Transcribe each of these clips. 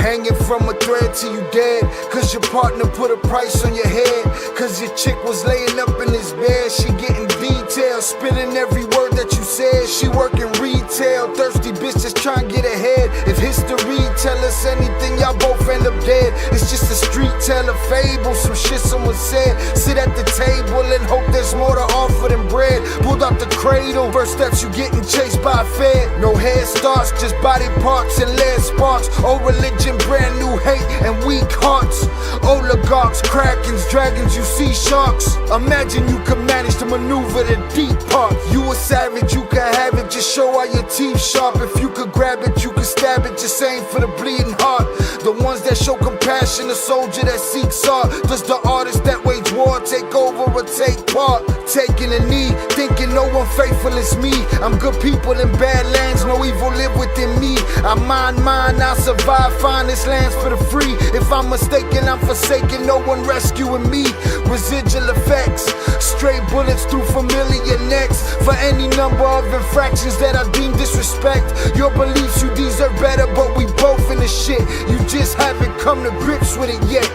hanging from a thread till you dead, cause your partner put a price on your head, cause your chick was laying up in his bed. She getting details, spinning every word that you said. She working retail, thirsty bitch just trying to get ahead. If history tell us anything, y'all both end up dead. It's just a street tale of fable, some shit someone said. Sit at the table and hope there's more to offer than bread. Pulled out the cradle, first steps you getting chased by a fed. No head starts, just body parts and lead sparks. Old religion, brand new hate and weak hearts. Oligarchs, krakens, dragons, you see sharks. Imagine you could manage to maneuver the deep part. You a savage, you can have it, just show all your teeth sharp. If you could grab it, you could stab it, just aim for the bleeding heart. The ones that show compassion, a soldier that seeks art. Does the artist that wage war take over or take part? Taking a knee, thinking no one faithful is me. I'm good people in bad lands, no evil live within me. I mind mine, I survive, find this lands for the free. If I'm mistaken, I'm forsaken, no one rescuing me. Residual effects, stray bullets through familiar necks. For any number of infractions that I deem disrespect. Your beliefs, you deserve better, but we both in the shit. You just haven't come to grips with it yet.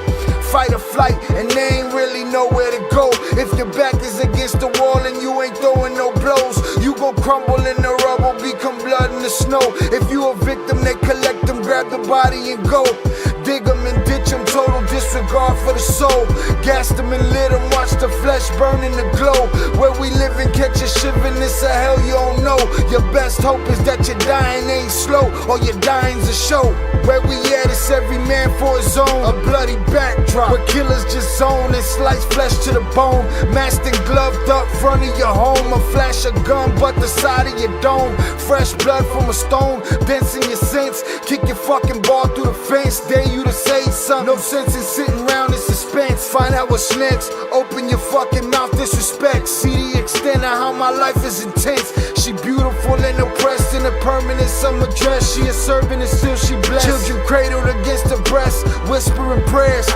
Fight or flight, and they ain't really nowhere to go. If your back is against the wall and you ain't throwing no blows, you gon' crumble in the rubble, become blood in the snow. If you a victim, they collect them, grab the body and go. Dig them and ditch them, total disregard for the soul. Gas them and lit them, watch the flesh burn in the glow. Where we live and catch a shivering, it's a hell you don't know. Your best hope is that your dying ain't slow, or your dying's a show. Where we at, it's every man for his own. A bloody backdrop, where killers just zone and slice flesh to the bone. Masked and gloved up front of your home. A flash of gun, but the side of your dome. Fresh blood from a stone, dents in your sense. Kick your fucking ball through the fence. Dare you to say something. No sense in sitting around in suspense. Find out what's next. Open your fucking mouth, disrespect. See the extent of how my life is intense. She beautiful and oppressed in a permanent summer dress. She a servant and still she blessed. Children cradled against her breast, whispering prayers,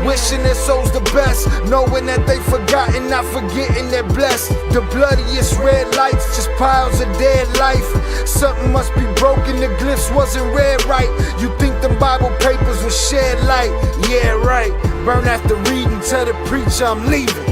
wishing their souls the best, knowing that they forgotten, not forgetting they're blessed. The bloodiest red lights, just piles of dead life. Something must be broken, the glyphs wasn't read right. You think them Bible papers will shed light? Yeah, right. Burn after reading, tell the preacher I'm leaving.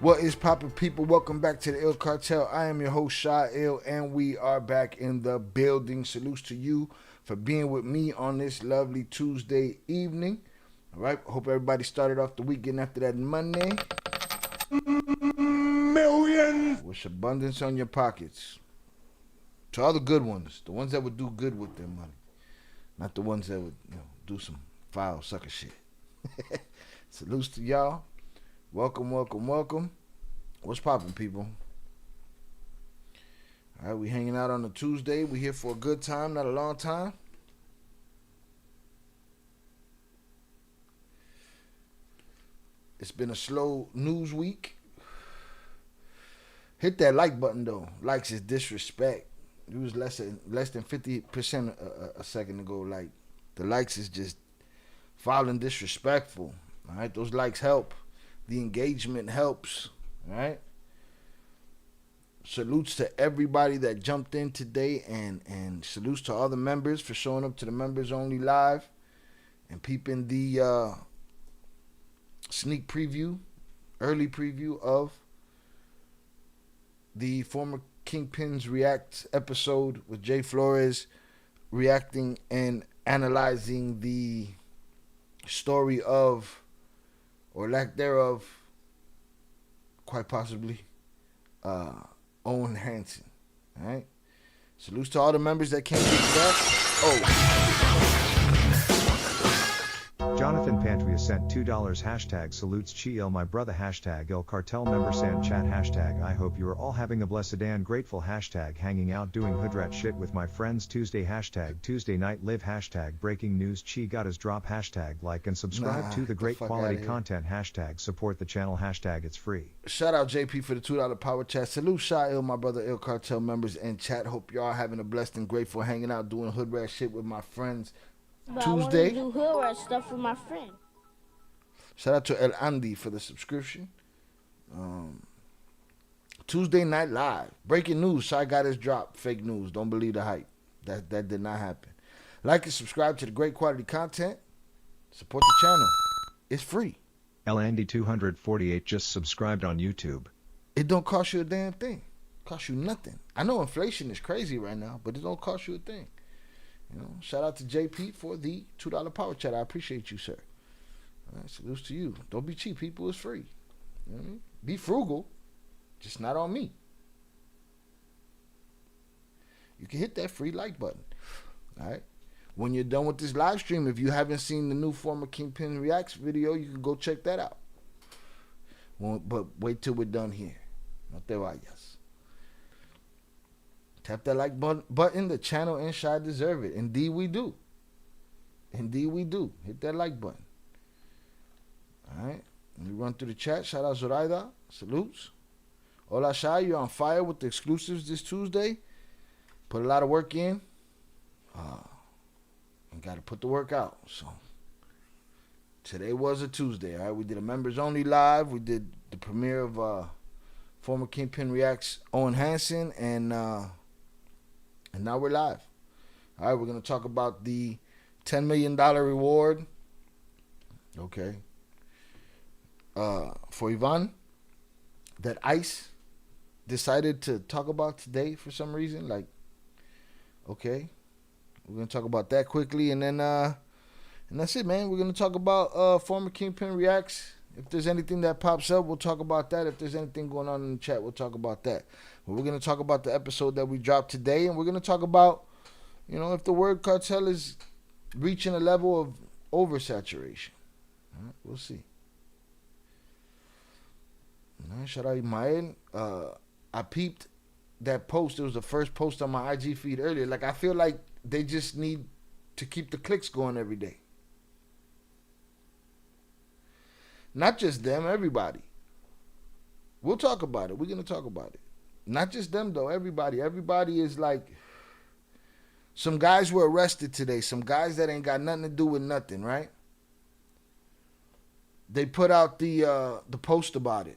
What is poppin', people? Welcome back to the Ill Cartel. I am your host, Shy Ill, and we are back in the building. Salutes to you for being with me on this lovely Tuesday evening. All right, hope everybody started off the weekend after that Monday. Millions. wish abundance on your pockets. To all the good ones, the ones that would do good with their money, not the ones that would do some foul sucker shit. Salutes to y'all. Welcome, welcome, welcome. What's poppin', people? All right, we hanging out on a Tuesday. We here for a good time, not a long time. It's been a slow news week. Hit that like button though. Likes is disrespect. It was less than 50% a second ago. Like, the likes is just foul and disrespectful. All right, those likes help. The engagement helps. All right. Salutes to everybody that jumped in today, and salutes to all the members for showing up to the members only live and peeping the sneak preview, early preview of the former Kingpin's React episode with Jay Flores, reacting and analyzing the story of, or lack thereof, quite possibly, Owen Hansen. All right. Salutes to all the members that came to that. Jonathan Pantria sent $2 hashtag salutes Chi my brother hashtag El Cartel member San chat hashtag I hope you are all having a blessed and grateful hashtag hanging out doing hoodrat shit with my friends Tuesday hashtag Tuesday night live hashtag breaking news Chi got his drop hashtag like and subscribe to the great quality content hashtag support the channel hashtag it's free. Shout out JP for the $2 power chat. Salute Shy Il, my brother El Cartel members and chat. Hope y'all having a blessed and grateful hanging out doing hoodrat shit with my friends. But Tuesday. I want to do hood rat stuff with my friend. Shout out to El Andy for the subscription. Tuesday night live. Breaking news. Shy got his drop. Fake news. Don't believe the hype. That did not happen. Like and subscribe to the great quality content. Support the channel. It's free. El Andy 248 just subscribed on YouTube. It don't cost you a damn thing. It costs you nothing. I know inflation is crazy right now, but it don't cost you a thing. Shout out to JP for the $2 power chat. I appreciate you, sir. All right, salutes to you. Don't be cheap, people. It's free. You know what I mean? Be frugal, just not on me. You can hit that free like button. All right. When you're done with this live stream, if you haven't seen the new former Kingpin Reacts video, you can go check that out. But wait till we're done here. No te vayas. Tap that like button. The channel and Shy deserve it. Indeed we do. Indeed we do. Hit that like button. All right. Let me run through the chat. Shout out Zoraida. Salutes. Hola Shy, you're on fire with the exclusives this Tuesday. Put a lot of work in. And got to put the work out. So today was a Tuesday. All right. We did a members only live. We did the premiere of former Kingpin Reacts Owen Hansen, and now we're live. All right, we're going to talk about the $10 million reward. Okay. For Ivan, that ICE decided to talk about today for some reason. Like, okay. We're going to talk about that quickly. And then, and that's it, man. We're going to talk about former Kingpin Reacts. If there's anything that pops up, we'll talk about that. If there's anything going on in the chat, we'll talk about that. But we're going to talk about the episode that we dropped today, and we're going to talk about, if the word cartel is reaching a level of oversaturation. All right, we'll see. All right, shout out Ismael. I peeped that post. It was the first post on my IG feed earlier. Like, I feel like they just need to keep the clicks going every day. Not just them, everybody. We'll talk about it. We're going to talk about it. Not just them, though. Everybody. Everybody is like... Some guys were arrested today. Some guys that ain't got nothing to do with nothing, right? They put out the post about it.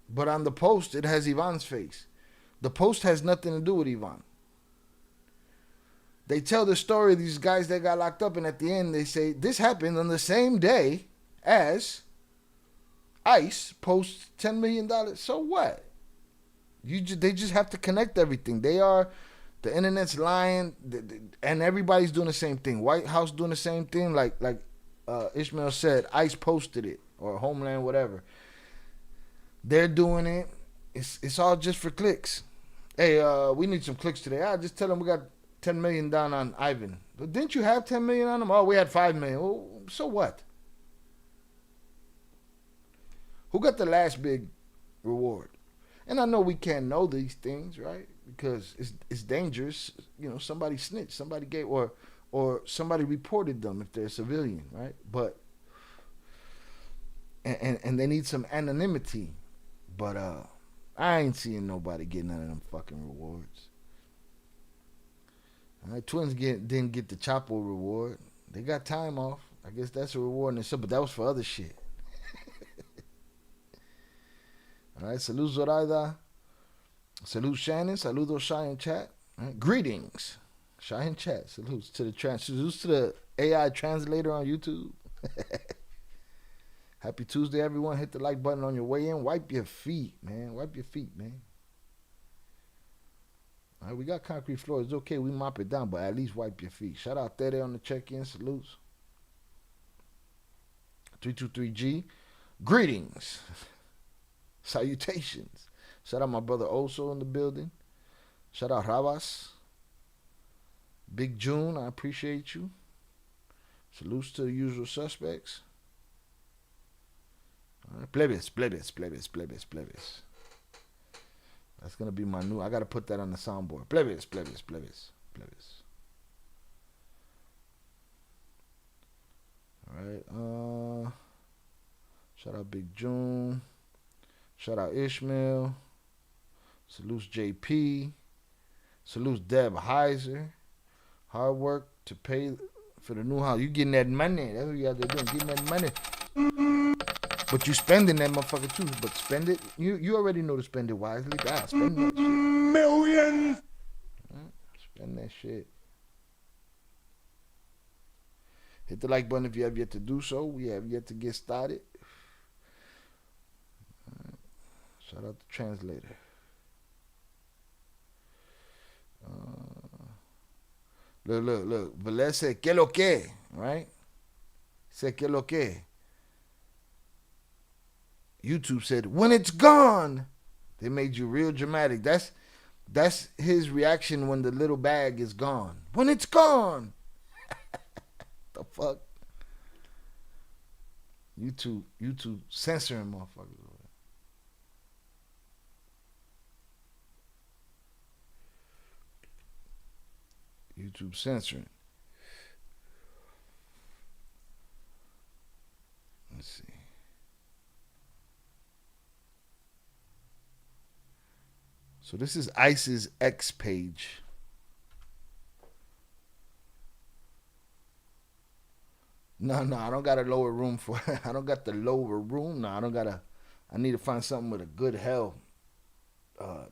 But on the post, it has Ivan's face. The post has nothing to do with Ivan. They tell the story of these guys that got locked up, and at the end, they say, this happened on the same day as... ICE posts $10 million. So what? They just have to connect everything. The internet's lying, and everybody's doing the same thing. White House doing the same thing. Like Ishmael said, ICE posted it, or Homeland, whatever. They're doing it. It's all just for clicks. Hey, we need some clicks today. I just tell them we got 10 million down on Ivan. But didn't you have 10 million on him? Oh, we had 5 million. Well, so what? Who got the last big reward? And I know we can't know these things, right? Because it's dangerous. You know, somebody snitched, somebody gave, or somebody reported them if they're a civilian, right? But and they need some anonymity. But I ain't seeing nobody getting none of them fucking rewards. All right, Twins didn't get the Chapo reward. They got time off. I guess that's a reward in itself, but that was for other shit. All right, salud Zoraida. Salud Shannon. Saludos Shy in chat. All right, greetings. Shy in chat. Salutes to the AI translator on YouTube. Happy Tuesday, everyone. Hit the like button on your way in. Wipe your feet, man. Wipe your feet, man. All right, we got concrete floors. It's okay. We mop it down, but at least wipe your feet. Shout out Tere on the check-in. Salutes. 323G. Greetings. Salutations. Shout out my brother Oso in the building. Shout out Rabas. Big June, I appreciate you. Salutes to the usual suspects. All right. Plebis. That's going to be my new, I got to put that on the soundboard. Plebis. All right. Shout out Big June. Shout out Ishmael. Salutes JP. Salutes Deb Heiser. Hard work to pay for the new house. You getting that money. That's what you got to do. Getting that money. But you spending that motherfucker too. But spend it. You already know to spend it wisely. God, spend that shit. Millions. Spend that shit. Hit the like button if you have yet to do so. We have yet to get started. Shout out the translator. Look. Velez said, ¿Qué lo que? Right? Said, ¿Qué lo que? YouTube said, when it's gone. They made you real dramatic. That's his reaction when the little bag is gone. When it's gone. The fuck? YouTube censoring motherfuckers. YouTube censoring. Let's see. So this is ICE's X page. No, I don't got a lower room for it. I don't got the lower room. No, I need to find something with a good hell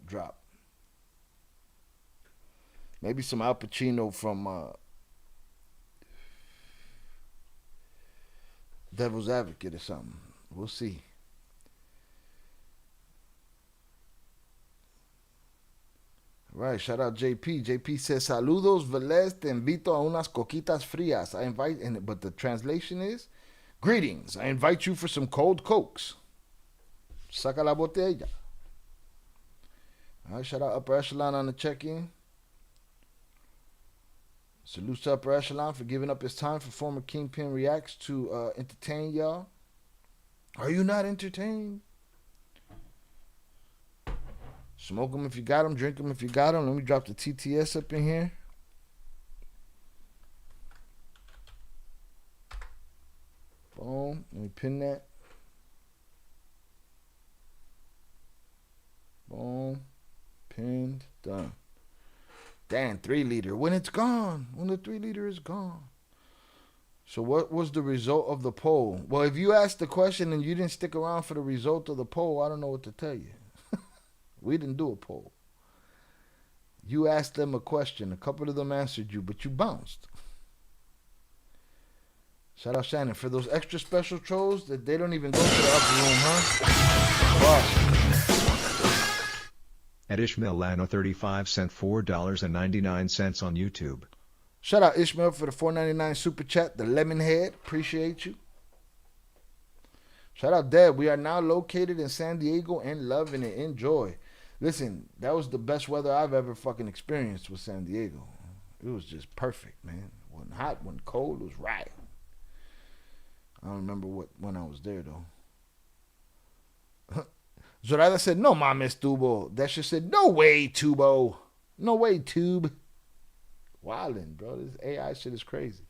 drop. Maybe some Al Pacino from Devil's Advocate or something. We'll see. All right, shout out JP. JP says, saludos, Velez, te invito a unas coquitas frías. I invite, but the translation is, greetings, I invite you for some cold cokes. Saca la botella. All right, shout out Upper Echelon on the check-in. Salute to Upper Echelon for giving up his time for former Kingpin Reacts to entertain y'all. Are you not entertained? Smoke them if you got them. Drink them if you got them. Let me drop the TTS up in here. Boom. Let me pin that. Boom. Pinned. Done. Damn, 3 liter. When it's gone. When the 3 liter is gone. So what was the result of the poll? Well, if you asked the question and you didn't stick around for the result of the poll, I don't know what to tell you. We didn't do a poll. You asked them a question. A couple of them answered you, but you bounced. Shout out Shannon. For those extra special trolls, that they don't even go to the upper room, huh? At Ishmael Lano 35 cent $4.99 on YouTube. Shout out Ishmael for the $4.99 super chat. The lemon head. Appreciate you. Shout out Deb. We are now located in San Diego and loving it. Enjoy. Listen, that was the best weather I've ever fucking experienced with San Diego. It was just perfect, man. Wasn't hot, wasn't cold. It was right. I don't remember when I was there, though. Zorada said, no mames, Tubo. That shit said, no way, Tubo. No way, Tube. Wildin', bro. This AI shit is crazy.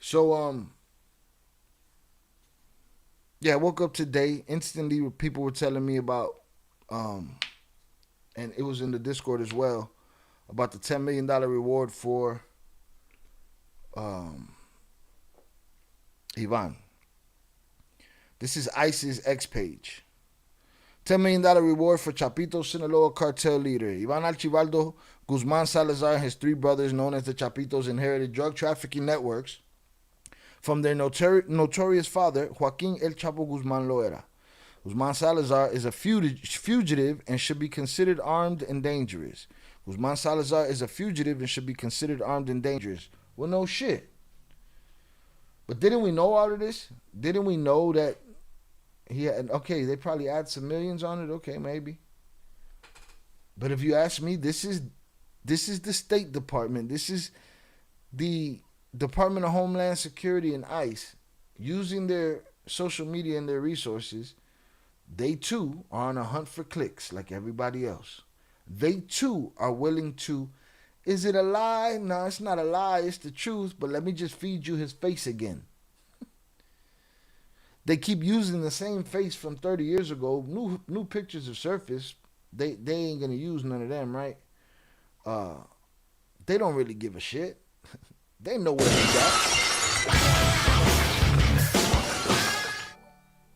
So, yeah, I woke up today. Instantly, people were telling me about, and it was in the Discord as well, about the $10 million reward for Ivan. This is ICE's X page. $10 million reward for Chapito Sinaloa cartel leader. Ivan Archibaldo Guzman Salazar and his three brothers, known as the Chapitos, inherited drug trafficking networks from their notorious father, Joaquin El Chapo Guzman Loera. Guzman Salazar is a fugitive and should be considered armed and dangerous. Guzman Salazar is a fugitive and should be considered armed and dangerous. Well, no shit. But didn't we know all of this? Didn't we know that he had, okay, they probably add some millions on it. Okay, maybe. But if you ask me, this is the State Department. This is the Department of Homeland Security and ICE using their social media and their resources. They too are on a hunt for clicks like everybody else. They too are willing to, is it a lie? No, it's not a lie. It's the truth. But let me just feed you his face again. They keep using the same face from 30 years ago. New pictures have surfaced. They ain't gonna use none of them, right? They don't really give a shit. They know where he's at.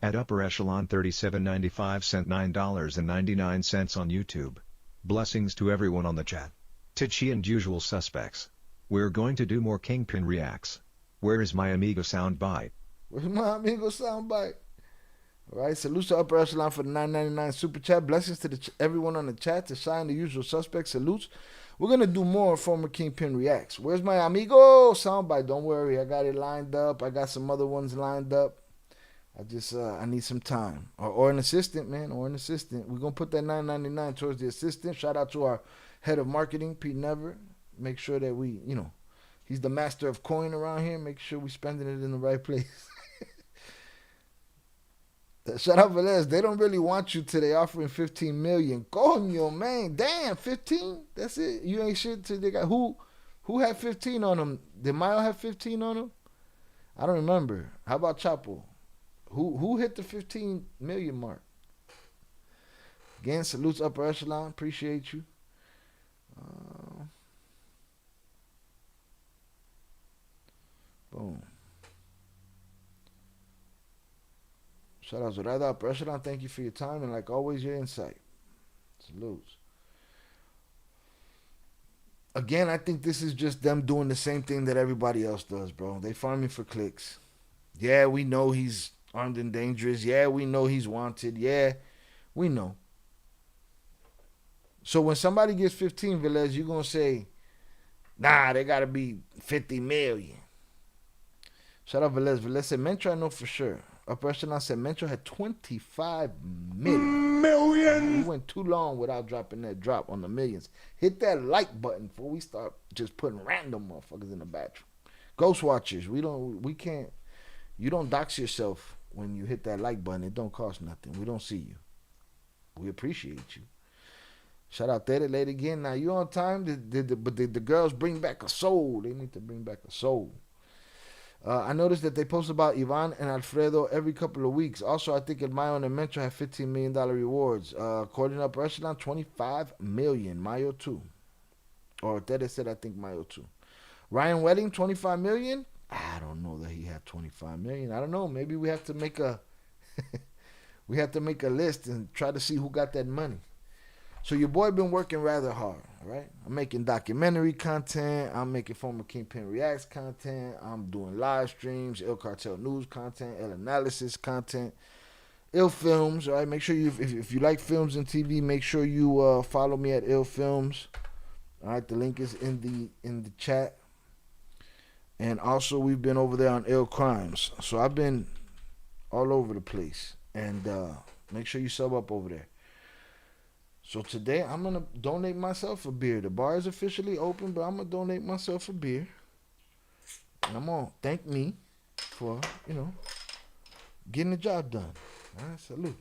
At Upper Echelon 37.95 cent $9.99 on YouTube. Blessings to everyone on the chat. Tichy and usual suspects. We're going to do more Kingpin reacts. Where is my amigo soundbite? Where's my amigo soundbite? All right, salutes to Upper Echelon for the $9.99 super chat. Blessings to everyone on the chat. To Shine, the usual suspects, salutes. We're going to do more former Kingpin reacts. Where's my amigo soundbite? Don't worry, I got it lined up. I got some other ones lined up. I need some time. Or an assistant, man, or an assistant. We're going to put that $9.99 towards the assistant. Shout out to our head of marketing, Pete Never. Make sure that we, he's the master of coin around here. Make sure we're spending it in the right place. Shout out Velez. They don't really want you today, offering $15 million. Coño, man. Damn, 15? That's it? You ain't shit till they got who had 15 on them? Did Mayo have 15 on them? I don't remember. How about Chapo? Who hit the 15 million mark? Again, salutes Upper Echelon. Appreciate you. Boom. Shout out Zorada, Upper Echelon. Thank you for your time and, like always, your insight. Salutes. Again, I think this is just them doing the same thing that everybody else does, bro. They farming for clicks. Yeah, we know he's armed and dangerous. Yeah, we know he's wanted. Yeah, we know. So when somebody gets 15, Velez, you're going to say, nah, they got to be 50 million. Shout out Velez. Velez said, Mentor, I know for sure. Upper Echelon said Mentor had 25 million. We went too long without dropping that drop on the millions. Hit that like button before we start just putting random motherfuckers in the bathroom. Ghost Watchers, we can't. You don't dox yourself when you hit that like button. It don't cost nothing. We don't see you. We appreciate you. Shout out Tere late again. Now you on time? But the girls bring back a soul. They need to bring back a soul. I noticed that they post about Ivan and Alfredo every couple of weeks. Also, I think Mayo and Metro have $15 million rewards. According to Upper Echelon, $25 million. Mayo too. Or Tere said, I think Mayo too. Ryan Wedding, $25 million? I don't know that he had $25 million. I don't know. Maybe we have to make a list and try to see who got that money. So your boy been working rather hard, right? I'm making documentary content. I'm making former Kingpin Reacts content. I'm doing live streams, Il Cartel News content, Il Analysis content, Il Films, all right? Make sure you, if you like films and TV, make sure you follow me at Il Films. All right, the link is in the chat. And also, we've been over there on Ill Crimes. So I've been all over the place. And make sure you sub up over there. So today, I'm going to donate myself a beer. The bar is officially open, but I'm going to donate myself a beer. And I'm going to thank me for, getting the job done. All right, salute.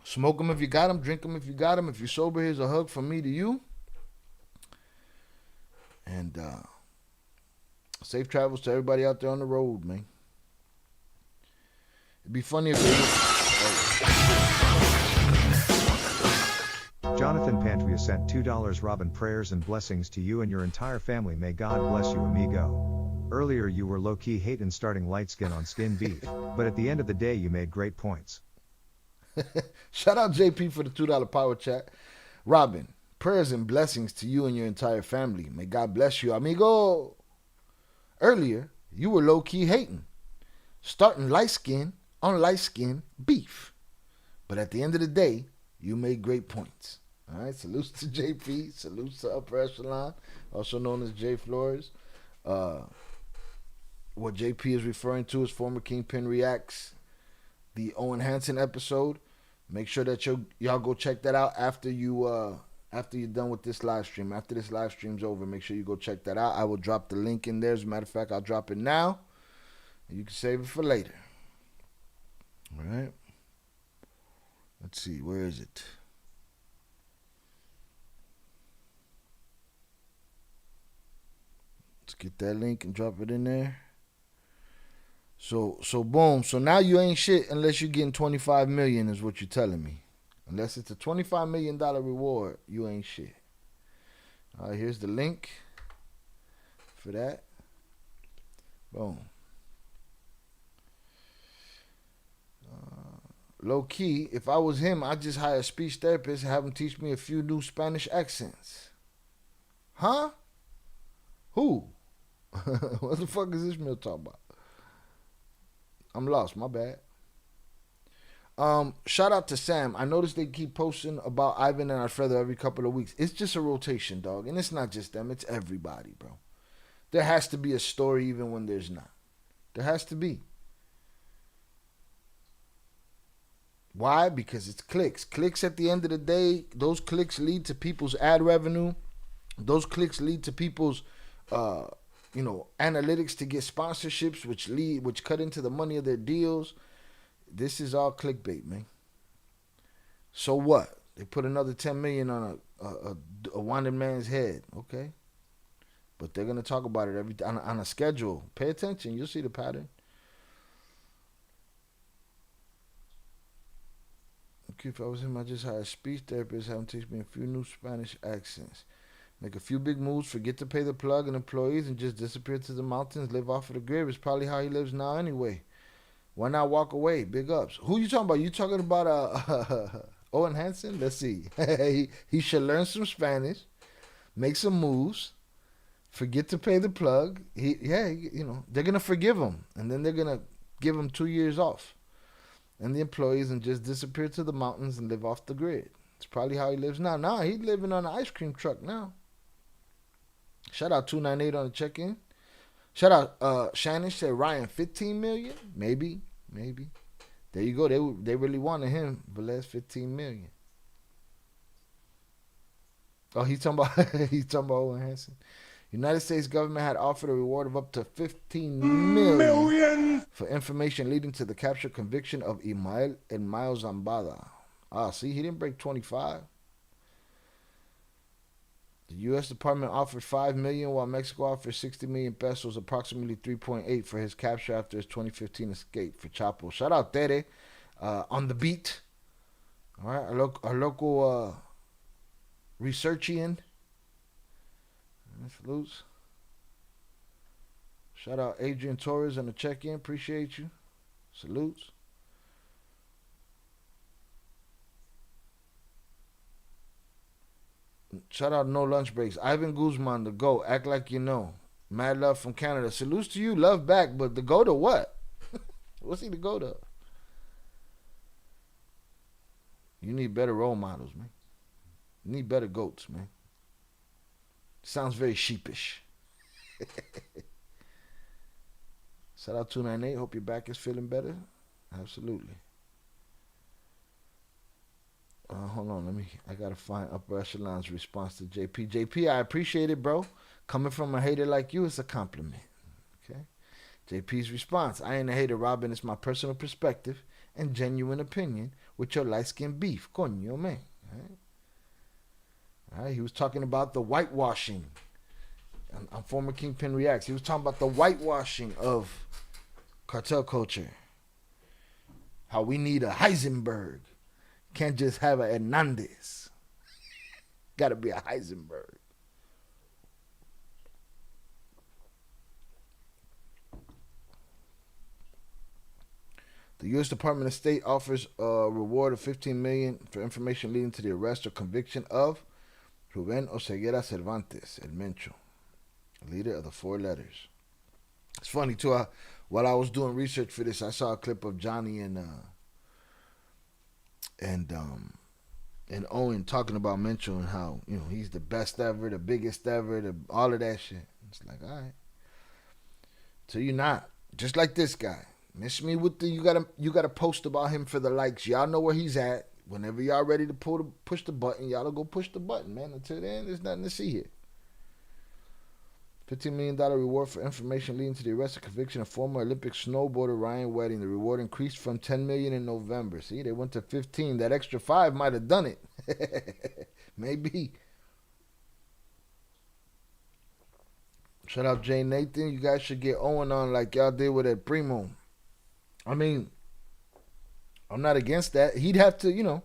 Smoke them if you got them. Drink them if you got them. If you're sober, here's a hug from me to you. And safe travels to everybody out there on the road, man. It'd be funny if they Jonathan Pantuia sent $2. Robin, prayers and blessings to you and your entire family. May God bless you, amigo. Earlier you were low-key hating starting light skin on skin beef, but at the end of the day you made great points. Shout out JP for the $2 power chat. Robin, prayers and blessings to you and your entire family. May God bless you, amigo. Earlier, you were low-key hating, starting light skin on light skin beef. But at the end of the day, you made great points. All right, salutes to JP, salutes to Upper Echelon, also known as J Flores. What JP is referring to is former Kingpin Reacts, the Owen Hansen episode. Make sure that y'all go check that out after you're done with this live stream. After this live stream's over, make sure you go check that out. I will drop the link in there. As a matter of fact, I'll drop it now. And you can save it for later. All right. Let's see. Where is it? Let's get that link and drop it in there. So boom. So now you ain't shit unless you're getting $25 million is what you're telling me. Unless it's a $25 million reward, you ain't shit. All right, here's the link for that. Boom. Low key, if I was him, I'd just hire a speech therapist and have him teach me a few new Spanish accents. Huh? Who? What the fuck is Ishmael talking about? I'm lost, my bad. Shout out to Sam. I noticed they keep posting about Ivan and Alfredo every couple of weeks. It's just a rotation, dog. And it's not just them, it's everybody, bro. There has to be a story even when there's not. There has to be. Why? Because it's clicks. Clicks at the end of the day, those clicks lead to people's ad revenue. Those clicks lead to people's analytics to get sponsorships, which cut into the money of their deals. This is all clickbait, man. So what? They put another $10 million on a wanted man's head, okay? But they're gonna talk about it on a schedule. Pay attention, you'll see the pattern. Okay, if I was him, I just hire a speech therapist, have him teach me a few new Spanish accents. Make a few big moves, forget to pay the plug and employees, and just disappear to the mountains, live off of the grid. It's probably how he lives now anyway. Why not walk away? Big ups. Who you talking about? You talking about Owen Hansen? Let's see. He should learn some Spanish, make some moves, forget to pay the plug. They're going to forgive him, and then they're going to give him 2 years off. And the employees, and just disappear to the mountains and live off the grid. It's probably how he lives now. Now he's living on an ice cream truck now. Shout out 298 on the check-in. Shout out Shannon said Ryan 15 million. Maybe. There you go. They really wanted him, but less 15 million. Oh, he's talking about Owen Hansen. United States government had offered a reward of up to 15 million for information leading to the capture conviction of Imael and Miles Zambada. See, he didn't break 25. The U.S. Department offered 5 million, while Mexico offered 60 million pesos, approximately 3.8, for his capture after his 2015 escape for Chapo. Shout out Tere on the beat. All right, our local researchian. Salutes. Shout out Adrian Torres on the check-in. Appreciate you. Salutes. Shout out No Lunch Breaks. Ivan Guzman, the GOAT. Act like you know. Mad love from Canada. Salutes to you. Love back. But the GOAT of what? What's he the GOAT of? You need better role models, man. You need better GOATs, man. Sounds very sheepish. Shout out 298. Hope your back is feeling better. Absolutely. Hold on, I gotta find Upper Echelon's response to JP. JP, I appreciate it, bro. Coming from a hater like you, it's a compliment. Okay. JP's response: I ain't a hater, Robin. It's my personal perspective and genuine opinion with your light-skinned beef. Coño, man. All right. He was talking about the whitewashing. On former Kingpin Reacts, he was talking about the whitewashing of cartel culture. How we need a Heisenberg. Can't just have a Hernandez. Gotta be a Heisenberg. The U.S. Department of State offers a reward of $15 million for information leading to the arrest or conviction of Rubén Oseguera Cervantes, El Mencho, leader of the Four Letters. It's funny too. While I was doing research for this, I saw a clip of Johnny and Owen talking about Mencho and how he's the best ever, the biggest ever, all of that shit. It's like, all right, so you're not just like this guy. Miss me with the you gotta post about him for the likes. Y'all know where he's at. Whenever y'all ready to push the button, y'all go push the button, man. Until then, there's nothing to see here. $15 million reward for information leading to the arrest and conviction of former Olympic snowboarder Ryan Wedding. The reward increased from $10 million in November. See, they went to 15. That extra 5 might have done it. Maybe. Shout out Jay Nathan. You guys should get Owen on like y'all did with that Primo. I mean, I'm not against that. He'd have to,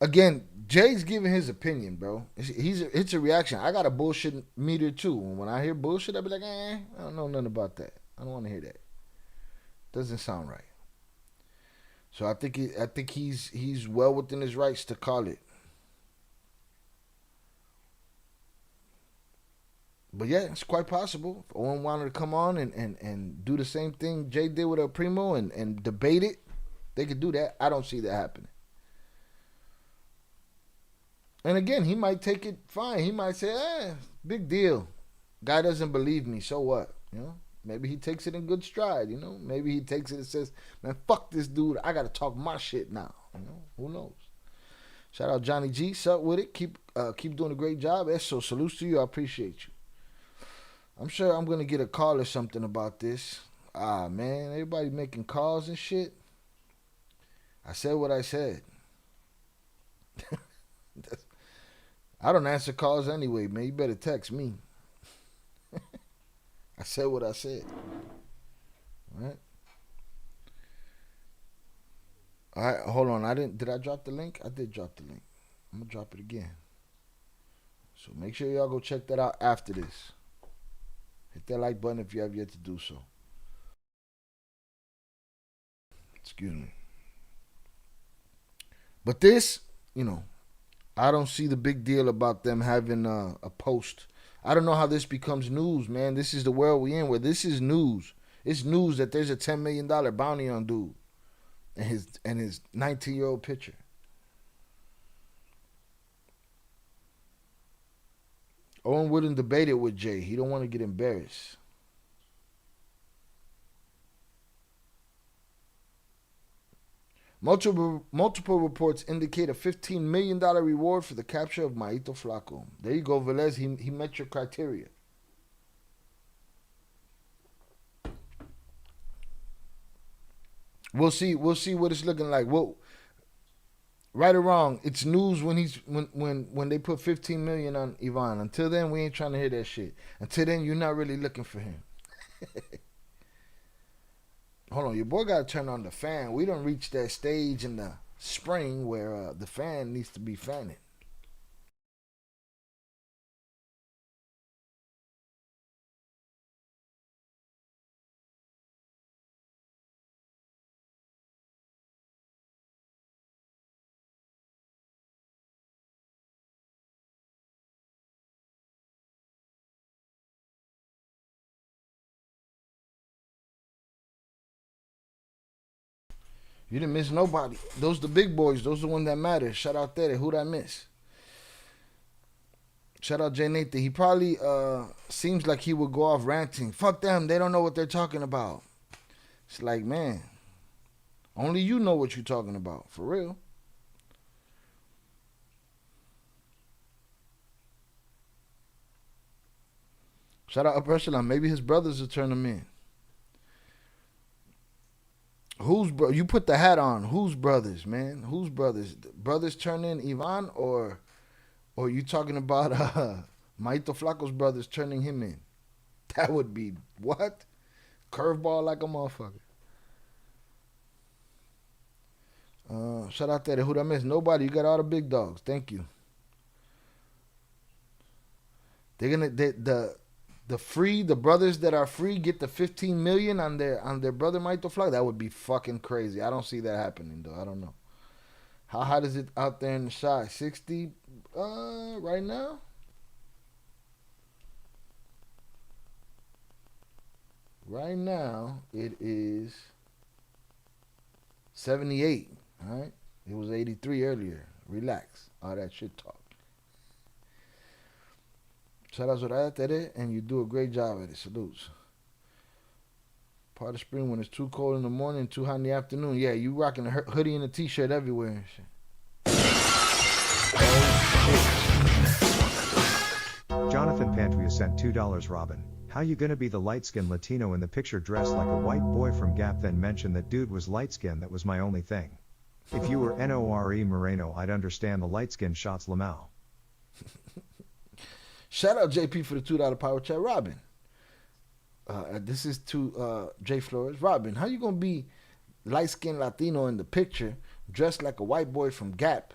Again, Jay's giving his opinion, bro. It's a reaction. I got a bullshit meter too. When I hear bullshit, I be like, I don't know nothing about that. I don't want to hear that. Doesn't sound right. So I think he's well within his rights to call it. But yeah, it's quite possible. If Owen wanted to come on and do the same thing Jay did with El Primo and debate it, they could do that. I don't see that happening. And again, he might take it fine. He might say, big deal. Guy doesn't believe me, so what? Maybe he takes it in good stride, Maybe he takes it and says, man, fuck this dude. I got to talk my shit now. Who knows? Shout out Johnny G. Sup with it. Keep doing a great job. Eso, salutes to you. I appreciate you. I'm sure I'm going to get a call or something about this. Man, everybody making calls and shit. I said what I said. I don't answer calls anyway, man. You better text me. I said what I said. All right, hold on. Did I drop the link? I did drop the link. I'm going to drop it again. So make sure y'all go check that out after this. Hit that like button if you have yet to do so. Excuse me. But this, I don't see the big deal about them having a post. I don't know how this becomes news, man. This is the world we in where this is news. It's news that there's a $10 million bounty on dude and his 19-year-old picture. Owen wouldn't debate it with Jay. He don't want to get embarrassed. Multiple reports indicate a $15 million reward for the capture of Maito Flaco. There you go, Velez. He met your criteria. We'll see what it's looking like. Well, right or wrong, it's news when they put 15 million on Ivan. Until then, we ain't trying to hear that shit. Until then, you're not really looking for him. Hold on, your boy got to turn on the fan. We don't reach that stage in the spring where the fan needs to be fanning. You didn't miss nobody. Those the big boys. Those the ones that matter. Shout out there. Who did I miss? Shout out Jay Nathan. He probably seems like he would go off ranting. Fuck them. They don't know what they're talking about. It's like, man, only you know what you're talking about. For real. Shout out Upper Echelon. Maybe his brothers will turn him in. Who's you put the hat on? Whose brothers, man? Whose brothers? Brothers turn in Ivan, or you talking about Maito Flaco's brothers turning him in? That would be what? Curveball like a motherfucker. Shout out there to who I miss. Nobody. You got all the big dogs. Thank you. They're gonna the brothers that are free get the 15 million on their brother Maito Flaco. That would be fucking crazy. I don't see that happening though. I don't know. How hot is it out there in the shot? 60 right now? Right now it is 78. All right? It was 83 earlier. Relax. All that shit talk. Shout out Zoraya Tere, and you do a great job at it. Salutes. Part of spring when it's too cold in the morning, too hot in the afternoon. Yeah, you rocking a hoodie and a t-shirt everywhere and shit. Jonathan Pantuia sent $2. Robin, how you gonna be the light-skinned Latino in the picture dressed like a white boy from Gap? Then mentioned that dude was light-skinned. That was my only thing. If you were Nore Moreno, I'd understand the light-skinned shots. Lamau. Shout out JP for the $2 power chat. Robin, this is to Jay Flores. Robin, how you gonna be light-skinned Latino in the picture, dressed like a white boy from Gap,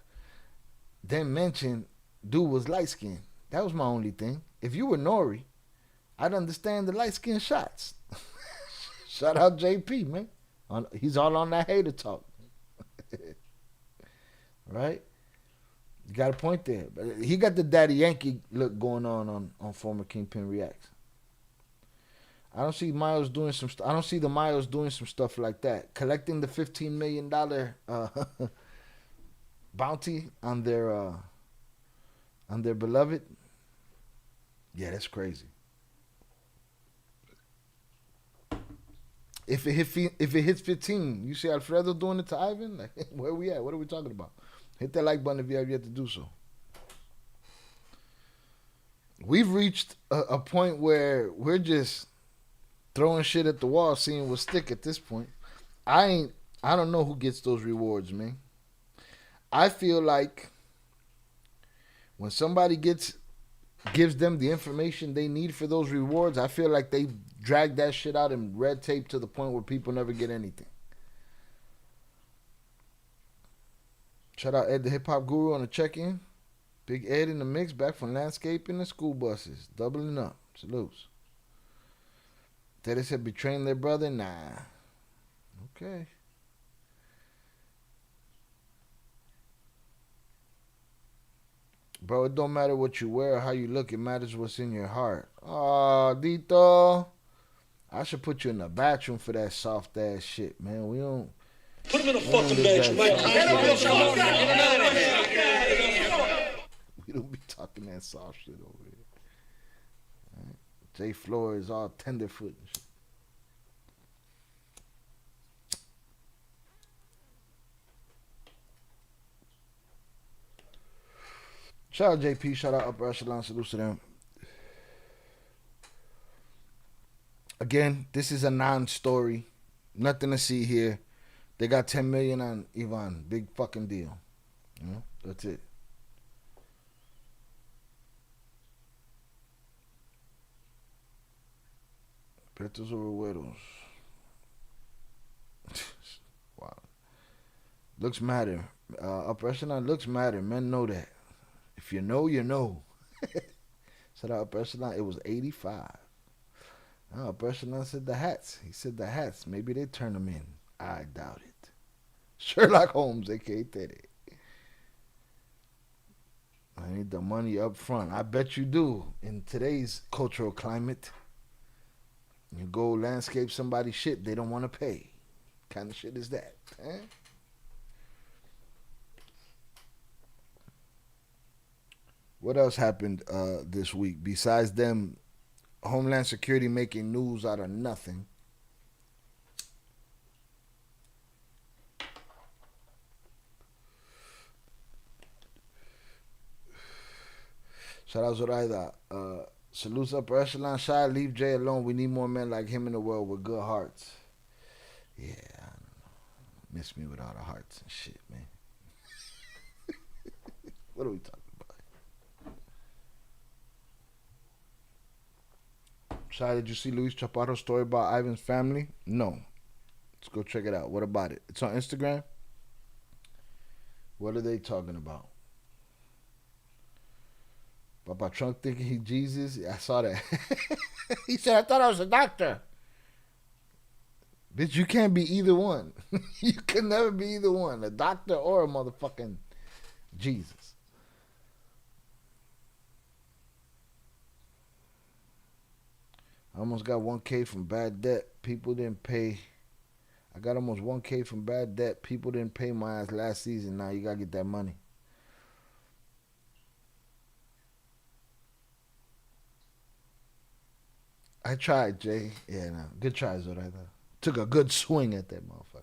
then mention dude was light-skinned? That was my only thing. If you were Nori, I'd understand the light-skinned shots. Shout out JP, man. He's all on that hater talk. Right? You got a point there. But he got the Daddy Yankee look going on former Kingpin Reacts. I don't see Miles doing some I don't see the Miles doing some stuff like that. Collecting the $15 million bounty on their beloved. Yeah, that's crazy. If it hits 15, you see Alfredo doing it to Ivan? Like, where we at? What are we talking about? Hit that like button if you have yet to do so. We've reached a point where we're just throwing shit at the wall, seeing what stick at this point. I don't know who gets those rewards, man. I feel like when somebody gives them the information they need for those rewards, I feel like they drag that shit out in red tape to the point where people never get anything. Shout out Ed the Hip Hop Guru on the check-in. Big Ed in the mix, back from landscaping and school buses. Doubling up. Salutes. Teddy said betraying their brother? Nah. Okay. Bro, it don't matter what you wear or how you look. It matters what's in your heart. Aw, Dito. I should put you in the bathroom for that soft ass shit, man. We don't. Put him in a fucking bathroom. We don't be talking that soft shit over here. Right? Jay Flores is all tenderfoot and shit. Shout out JP, shout out Upper Echelon, salutes to them. Again, this is a non-story. Nothing to see here. They got 10 million on Ivan. Big fucking deal. You know, that's it. Pretos over widows. Wow. Looks matter. Upper Echelon, looks matter. Men know that. If you know, you know. Shout out Upper Echelon. It was 85. Upper Echelon said the hats. He said the hats. Maybe they turn them in. I doubt it. Sherlock Holmes, a.k.a. Teddy. I need the money up front. I bet you do. In today's cultural climate, you go landscape somebody's shit, they don't want to pay. What kind of shit is that? Eh? What else happened this week besides them? Homeland Security making news out of nothing. Shout out Zoraida. Salutes upper echelon. Shy, leave Jay alone. We need more men like him in the world with good hearts. Yeah, I don't know. Miss me with all the hearts and shit, man. What are we talking about? Shy, did you see Luis Chaparro's story about Ivan's family? No. Let's go check it out. What about it? It's on Instagram? What are they talking about? Papa Trump thinking he Jesus? Yeah, I saw that. He said, I thought I was a doctor. Bitch, you can't be either one. You can never be either one. A doctor or a motherfucking Jesus. I almost got 1K from bad debt. People didn't pay. I got almost 1K from bad debt. People didn't pay my ass last season. Now you got to get that money. I tried, Jay. Yeah, no. Good try, Zoraida. Took a good swing at that motherfucker.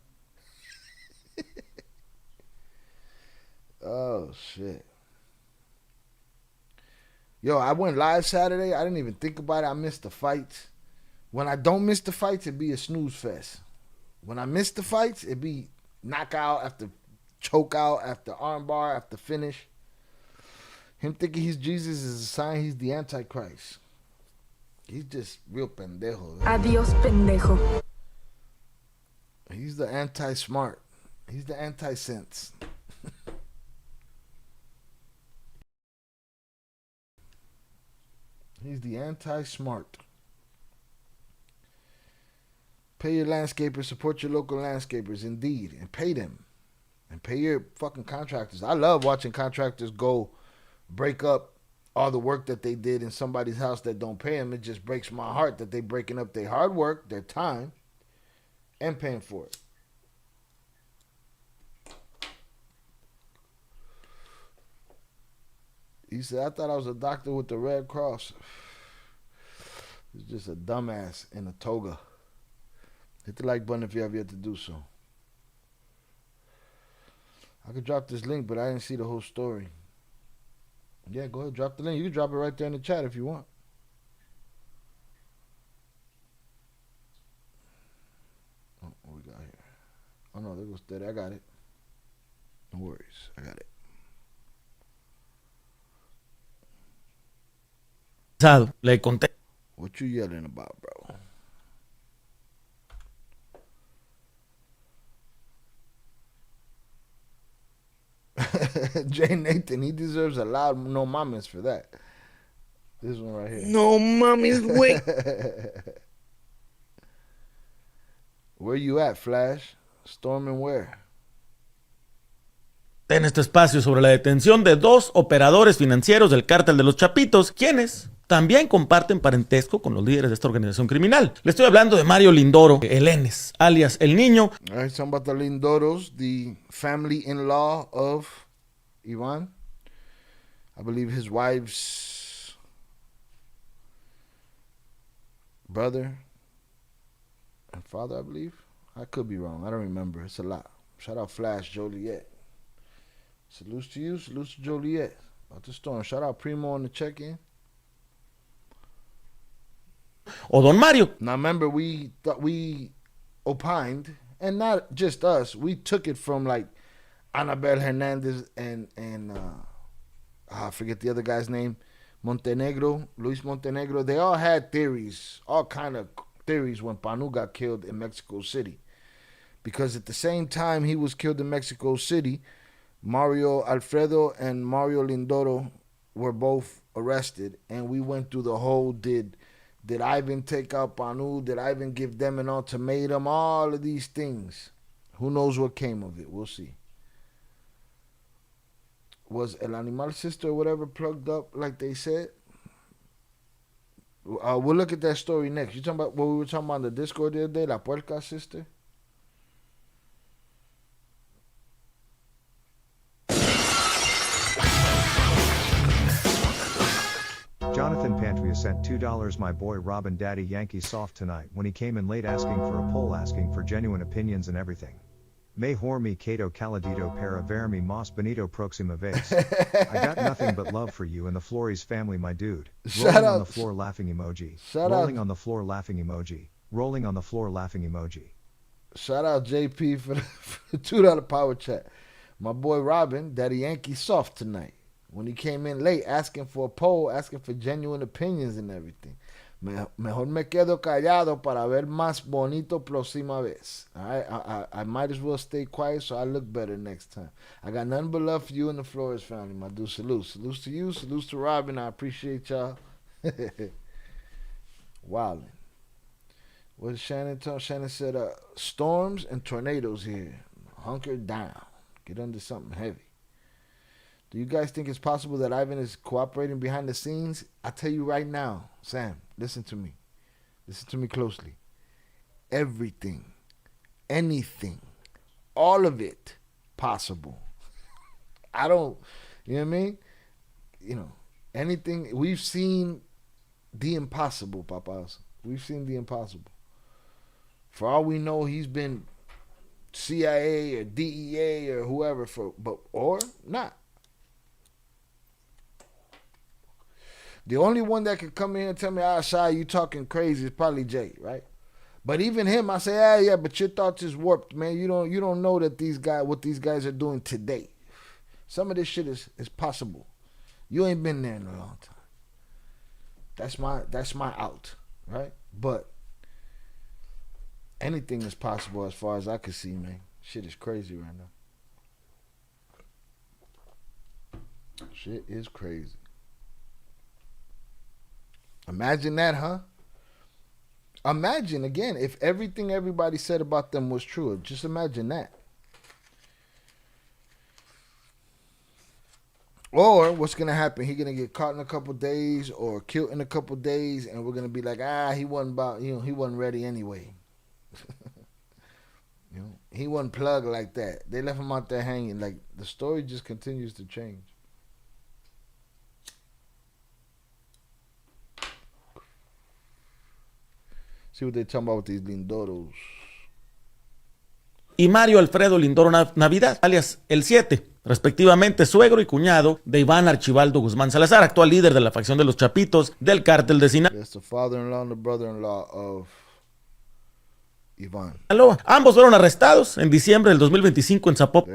Oh, shit. Yo, I went live Saturday. I didn't even think about it. I missed the fights. When I don't miss the fights, it be a snooze fest. When I miss the fights, it be knockout after choke out, after armbar, after finish. Him thinking he's Jesus is a sign he's the Antichrist. He's just real pendejo. Adiós, pendejo. He's the anti-smart. He's the anti-sense. He's the anti-smart. Pay your landscapers, support your local landscapers, indeed, and pay them. And pay your fucking contractors. I love watching contractors go break up all the work that they did in somebody's house that don't pay them. It just breaks my heart that they breaking up their hard work, their time, and paying for it. He said, I thought I was a doctor with the Red Cross. He's just a dumbass in a toga. Hit the like button if you have yet to do so. I could drop this link, but I didn't see the whole story. Yeah, go ahead, drop the link. You can drop it right there in the chat if you want. Oh, what we got here? Oh, no, there goes that. I got it. No worries. I got it. Le conté. What you yelling about, bro? Jay Nathan, he deserves a loud no mames for that. This one right here. No mames, güey. Where you at, Flash? Storming where? En este espacio sobre la detención de 2 operadores financieros del Cártel de los Chapitos, quienes también comparten parentesco con los líderes de esta organización criminal. Le estoy hablando de Mario Lindoro, el Enes, alias El Niño. All right, talking about the Lindoros, the family-in-law of Ivan. I believe his wife's brother and father, I believe. I could be wrong. I don't remember. It's a lot. Shout out Flash, Joliet. Salutes to you. Salutes to Joliet. About the storm. Shout out Primo on the check-in. O Don Mario. Now remember, we thought we opined, and not just us. We took it from like Anabel Hernandez and I forget the other guy's name, Montenegro, Luis Montenegro. They all had theories, all kind of theories when Panu got killed in Mexico City, because at the same time he was killed in Mexico City, Mario Alfredo and Mario Lindoro were both arrested, and we went through the whole did Ivan take out Panu? Did Ivan give them an ultimatum? All of these things. Who knows what came of it? We'll see. Was El Animal sister or whatever plugged up like they said? We'll look at that story next. You talking about what we were talking about on the Discord the other day? La Puerca sister? $2. My boy Robin Daddy Yankee soft tonight when he came in late asking for a poll, asking for genuine opinions and everything. Mejor mi cato calidito para verme más bonito próxima vez. I got nothing but love for you and the Flores family, my dude. Rolling on the floor laughing emoji. Rolling on the floor laughing emoji. Rolling on the floor laughing emoji. Shout out JP for the $2 power chat. My boy Robin, Daddy Yankee soft tonight. When he came in late asking for a poll, asking for genuine opinions and everything. Mejor me quedo callado para ver más bonito próxima vez. I might as well stay quiet so I look better next time. I got nothing but love for you and the Flores family, my dude. Salute. Salutes to you. Salutes to Robin. I appreciate y'all. Wildin'. What did Shannon tell? Shannon said, storms and tornadoes here. Hunker down. Get under something heavy. Do you guys think it's possible that Ivan is cooperating behind the scenes? I tell you right now, Sam, listen to me. Listen to me closely. Everything, anything, all of it possible. I don't, you know what I mean? You know, anything. We've seen the impossible, papas. We've seen the impossible. For all we know, he's been CIA or DEA or whoever or not. The only one that could come in and tell me, Shy, you talking crazy is probably Jay, right? But even him, I say, yeah, but your thoughts is warped, man. You don't know that what these guys are doing today. Some of this shit is possible. You ain't been there in a long time. That's my out, right? But anything is possible as far as I can see, man. Shit is crazy right now. Shit is crazy. Imagine that, huh? Imagine, again, if everything everybody said about them was true. Just imagine that. Or what's going to happen? He's going to get caught in a couple days or killed in a couple days, and we're going to be like, he wasn't ready anyway. He wasn't plugged like that. They left him out there hanging. Like, the story just continues to change. See what they're talking about with these lindoros. Y Mario Alfredo Lindoro Navidad, alias El 7, respectivamente suegro y cuñado de Iván Archibaldo Guzmán Salazar, actual líder de la facción de los Chapitos del Cártel de Sinaloa. That's the father-in-law and the brother-in-law of Iván. Ambos fueron arrestados en diciembre del 2025 en Zapopan,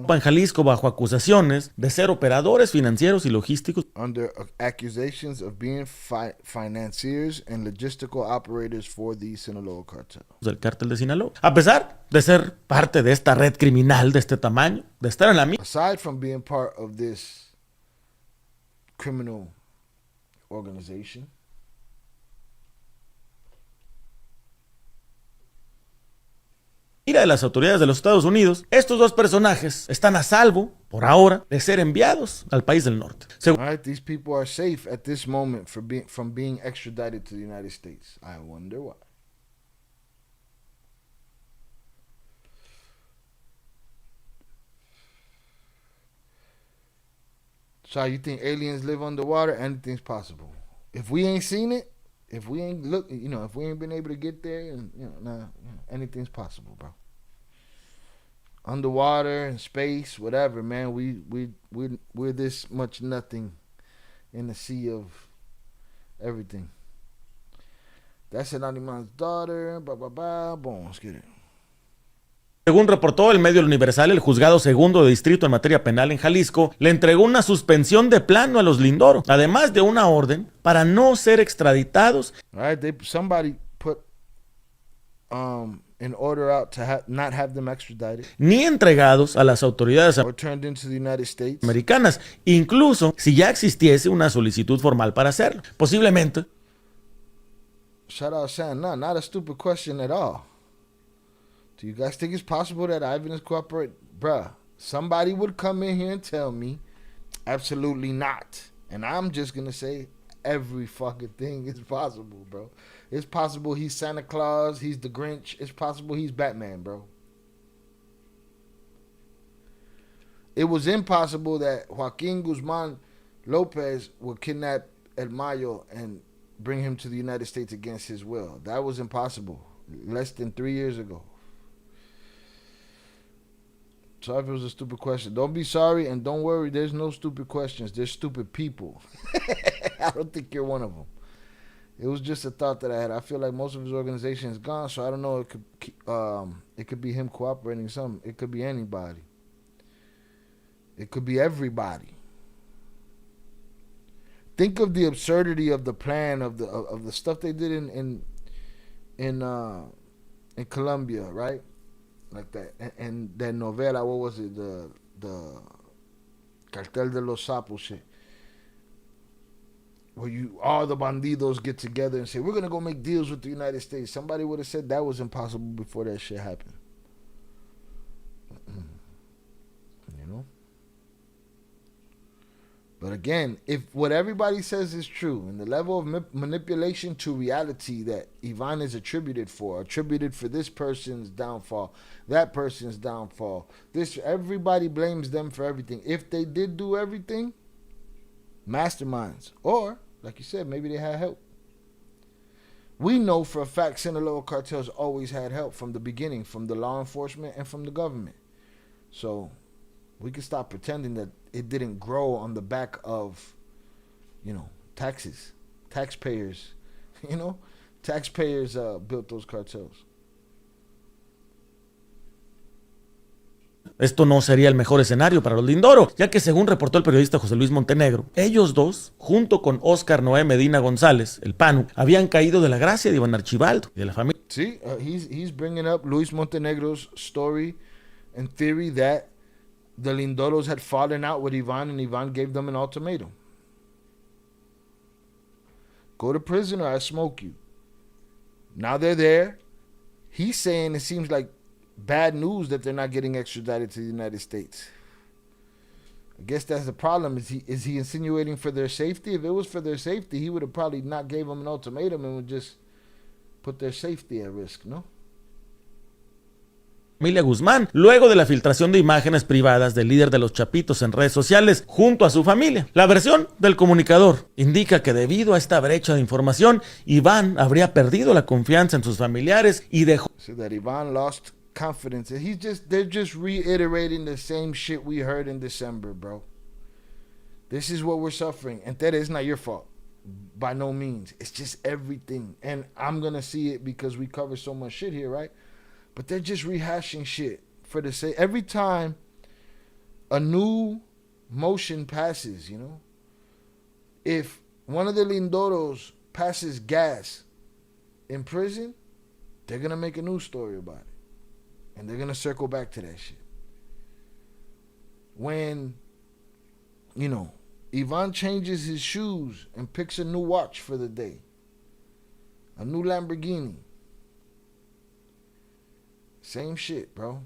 en Jalisco, bajo acusaciones de ser operadores financieros y logísticos under accusations of being financiers and logistical operators for the Sinaloa Cartel. Del Cártel de Sinaloa. A pesar de ser parte de esta red criminal de este tamaño, de estar en la misma. Aside from being part of this criminal organization, mira de las autoridades de los Estados Unidos, estos dos personajes están a salvo, por ahora, de ser enviados al país del norte. These people are safe at this moment from being extradited to the United States. I wonder why. So you think aliens live underwater? Anything's possible. If we ain't seen it, if we ain't if we ain't been able to get there, and anything's possible, bro. Underwater, in space, whatever, man. We're this much nothing in the sea of everything. That's an animal's daughter. Boom, let's get it. Según reportó el medio Universal, el juzgado segundo de distrito en materia penal en Jalisco le entregó una suspensión de plano a los Lindoro, además de una orden para no ser extraditados. Somebody put an order out to not have them extradited, ni entregados a las autoridades or turned into the United States. Americanas, incluso si ya existiese una solicitud formal para hacerlo. Posiblemente. Shout out Sam, not a stupid question at all. Do you guys think it's possible that Ivan is cooperating? Bruh, somebody would come in here and tell me, absolutely not. And I'm just going to say, every fucking thing is possible, bro. It's possible he's Santa Claus, he's the Grinch. It's possible he's Batman, bro. It was impossible that Joaquin Guzman Lopez would kidnap El Mayo and bring him to the United States against his will. That was impossible. Less than 3 years ago. Sorry if it was a stupid question. Don't be sorry and don't worry. There's no stupid questions. There's stupid people. I don't think you're one of them. It was just a thought that I had. I feel like most of his organization is gone, so I don't know. It could be him cooperating. Something. It could be anybody. It could be everybody. Think of the absurdity of the plan of the stuff they did in Colombia, right? Like that, and that novela. What was it? The Cartel de los Sapos shit. Where all the bandidos get together and say, we're going to go make deals with the United States. Somebody would have said that was impossible before that shit happened. You know? But again, if what everybody says is true, and the level of manipulation to reality that Ivan is attributed for this person's downfall, that person's downfall, everybody blames them for everything. If they did do everything, masterminds, or like you said, maybe they had help. We know for a fact Sinaloa cartels always had help from the beginning, from the law enforcement and from the government. So we can stop pretending that it didn't grow on the back of, taxpayers. Taxpayers built those cartels. Esto no sería el mejor escenario para los Lindoro, ya que según reportó el periodista José Luis Montenegro, ellos dos, junto con Óscar Noé Medina González, el PANU, habían caído de la gracia de Iván Archibaldo y de la familia. Sí, he's bringing up Luis Montenegro's story and theory that the Lindoros had fallen out with Ivan and Ivan gave them an ultimatum. Go to prison or I smoke you. Now they're there. He's saying it seems like bad news that they're not getting extradited to the United States. I guess that's the problem. Is he insinuating for their safety? If it was for their safety, he would have probably not gave them an ultimatum and would just put their safety at risk, no? Familia Guzmán, luego de la filtración de imágenes privadas del líder de los Chapitos en redes sociales junto a su familia. La versión del comunicador indica que debido a esta brecha de información, Iván habría perdido la confianza en sus familiares y dejó So that Ivan lost confidence. They're just reiterating the same shit we heard in December, bro. This is what we're suffering. And that is not your fault. By no means. It's just everything. And I'm going to see it because we cover so much shit here, right? But they're just rehashing shit for the sake. Every time a new motion passes, if one of the Lindoros passes gas in prison, they're going to make a news story about it. And they're going to circle back to that shit. When, Ivan changes his shoes and picks a new watch for the day, a new Lamborghini, same shit, bro.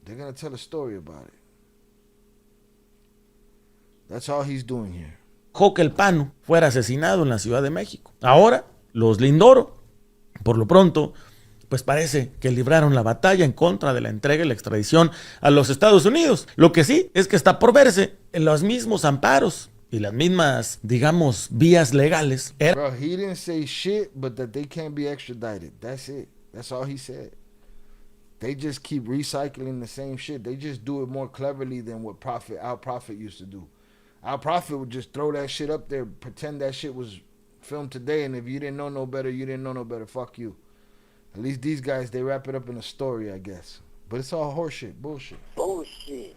They're going to tell a story about it. That's all he's doing here. que el PANU fuera asesinado en la Ciudad de México. Ahora, los Lindoro, por lo pronto, pues parece que libraron la batalla en contra de la entrega y la extradición a los Estados Unidos. Lo que sí es que está por verse en los mismos amparos y las mismas, digamos, vías legales. Bro, he didn't say shit, but that they can't be extradited. That's it. That's all he said. They just keep recycling the same shit. They just do it more cleverly than what Al Prophet used to do. Al Prophet would just throw that shit up there, pretend that shit was filmed today, and if you didn't know no better, you didn't know no better. Fuck you. At least these guys, they wrap it up in a story, I guess. But it's all horseshit, bullshit. Bullshit.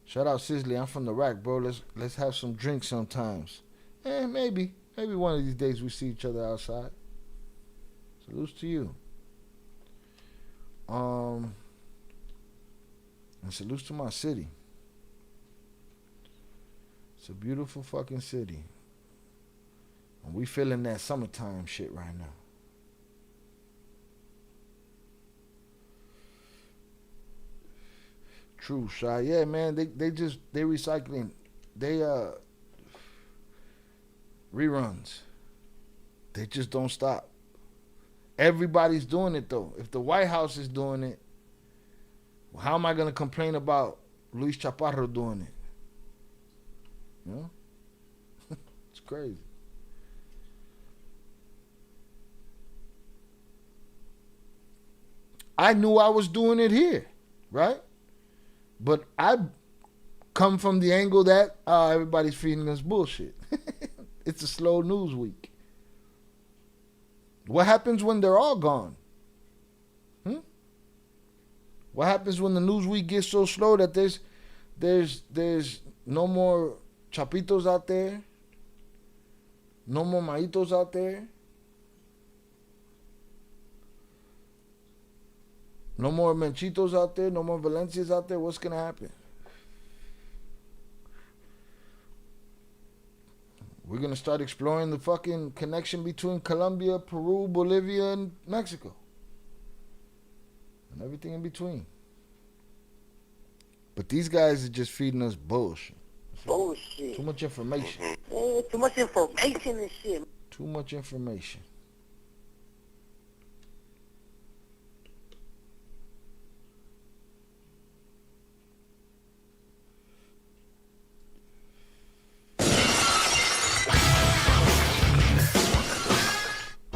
Shout out Sizzly, I'm from the rack, bro. Let's have some drinks sometimes. Maybe one of these days we see each other outside. Salutes to you. And salutes to my city. It's a beautiful fucking city. And we feeling that summertime shit right now. True, Shy. Yeah, man, they recycling. They reruns. They just don't stop. Everybody's doing it though. If the White House is doing it, How am I gonna complain about Luis Chaparro doing it? You know? It's crazy. I knew I was doing it here, right? But I come from the angle that everybody's feeding us bullshit. It's a slow news week. What happens when they're all gone? What happens when the news week gets so slow that there's no more chapitos out there, no more maitos out there, no more menchitos out there, no more Valencias out there? What's gonna happen? We're gonna start exploring the fucking connection between Colombia, Peru, Bolivia, and Mexico. And everything in between. But these guys are just feeding us bullshit. Bullshit. Too much information. Too much information and shit. Too much information.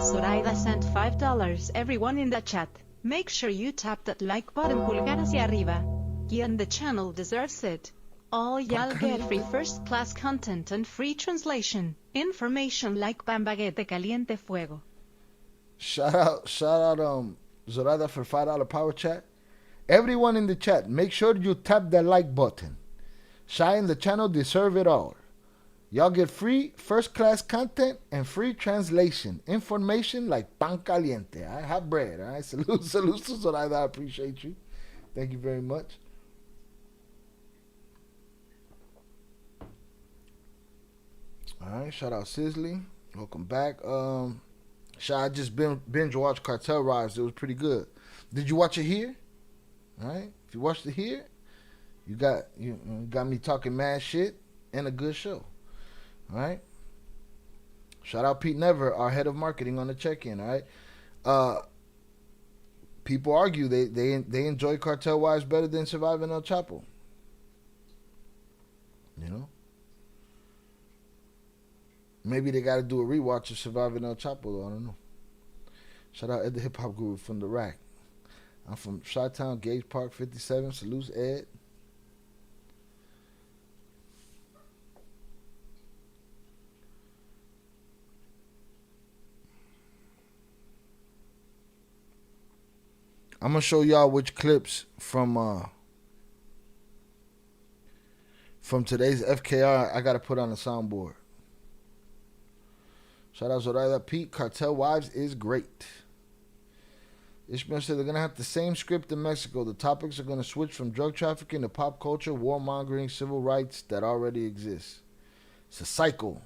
Zoraida sent $5. Everyone in the chat, make sure you tap that like button pulgar hacia arriba. Quien the channel deserves it. All y'all get free first class content and free translation. Information like pan baguette caliente fuego. Shout out Zoraida for $5 power chat. Everyone in the chat, make sure you tap that like button. Shy and the channel deserve it all. Y'all get free first class content and free translation. Information like pan caliente. I have bread. All right. Salute to Zoraida. I appreciate you. Thank you very much. All right. Shout out Sizzly. Welcome back. I just binge watched Cartel Rise. It was pretty good. Did you watch it here? All right. If you watched it here, you got me talking mad shit and a good show. All right. Shout out Pete Never, our head of marketing, on the check-in. All right. People argue they enjoy Cartel Wives better than Surviving El Chapo. You know. Maybe they got to do a rewatch of Surviving El Chapo, though. I don't know. Shout out Ed the Hip Hop Guru from the Rack. I'm from Chi-Town, Gage Park, 57. Salutes, Ed. I'm gonna show y'all which clips from today's FKR I gotta put on the soundboard. Shout out Zoraida Pete. Cartel Wives is great. Ishmael said they're gonna have the same script in Mexico. The topics are gonna switch from drug trafficking to pop culture, warmongering, civil rights that already exists. It's a cycle.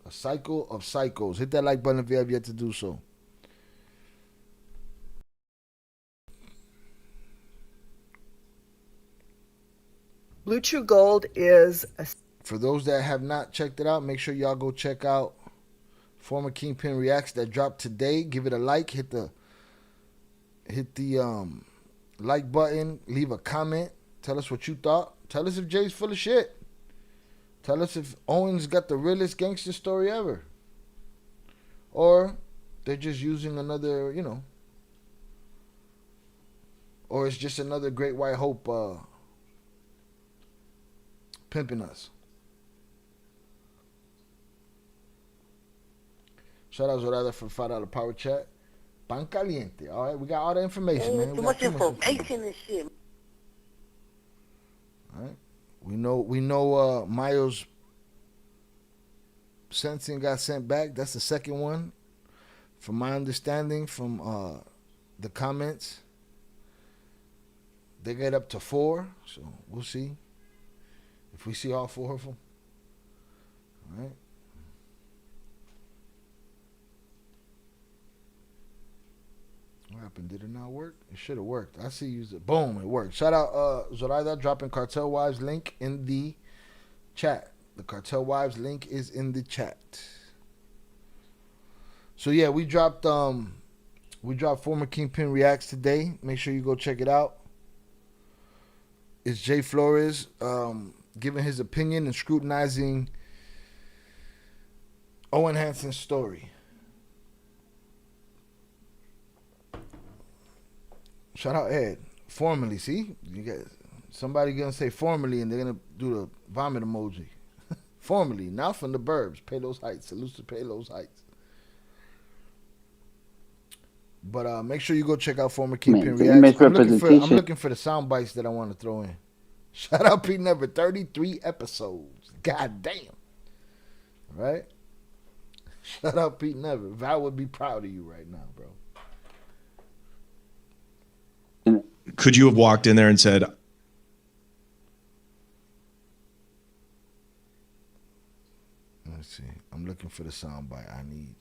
A cycle of cycles. Hit that like button if you have yet to do so. Blue True Gold is For those that have not checked it out, make sure y'all go check out former Kingpin Reacts that dropped today. Give it a like. Hit the like button. Leave a comment. Tell us what you thought. Tell us if Jay's full of shit. Tell us if Owens got the realest gangster story ever. Or they're just using another, or it's just another Great White Hope pimping us. Shout out Zoraida for $5 power chat. Pan caliente. All right, we got all the information, man. Too much information and shit. All right, we know. Mayo's sentencing got sent back. That's the second one, from my understanding from the comments. They get up to 4, so we'll see if we see all 4 of them. All right. What happened? Did it not work? It should have worked. I see you. Boom, it worked. Shout out Zoraida dropping Cartel Wives link in the chat. The Cartel Wives link is in the chat. So yeah, we dropped former Kingpin Reacts today. Make sure you go check it out. It's Jay Flores giving his opinion and scrutinizing Owen Hanson's story. Shout out Ed. Formally, see? You got somebody gonna say formally and they're gonna do the vomit emoji. Formally, now from the burbs, Palos Heights. Salute to Palos Heights. But make sure you go check out former Kingpin Reacts. I'm looking for the sound bites that I want to throw in. Shout out Pete Never, 33 episodes. God damn. Right? Shout out Pete Never. Val would be proud of you right now, bro. Could you have walked in there and said, let's see. I'm looking for the soundbite I need.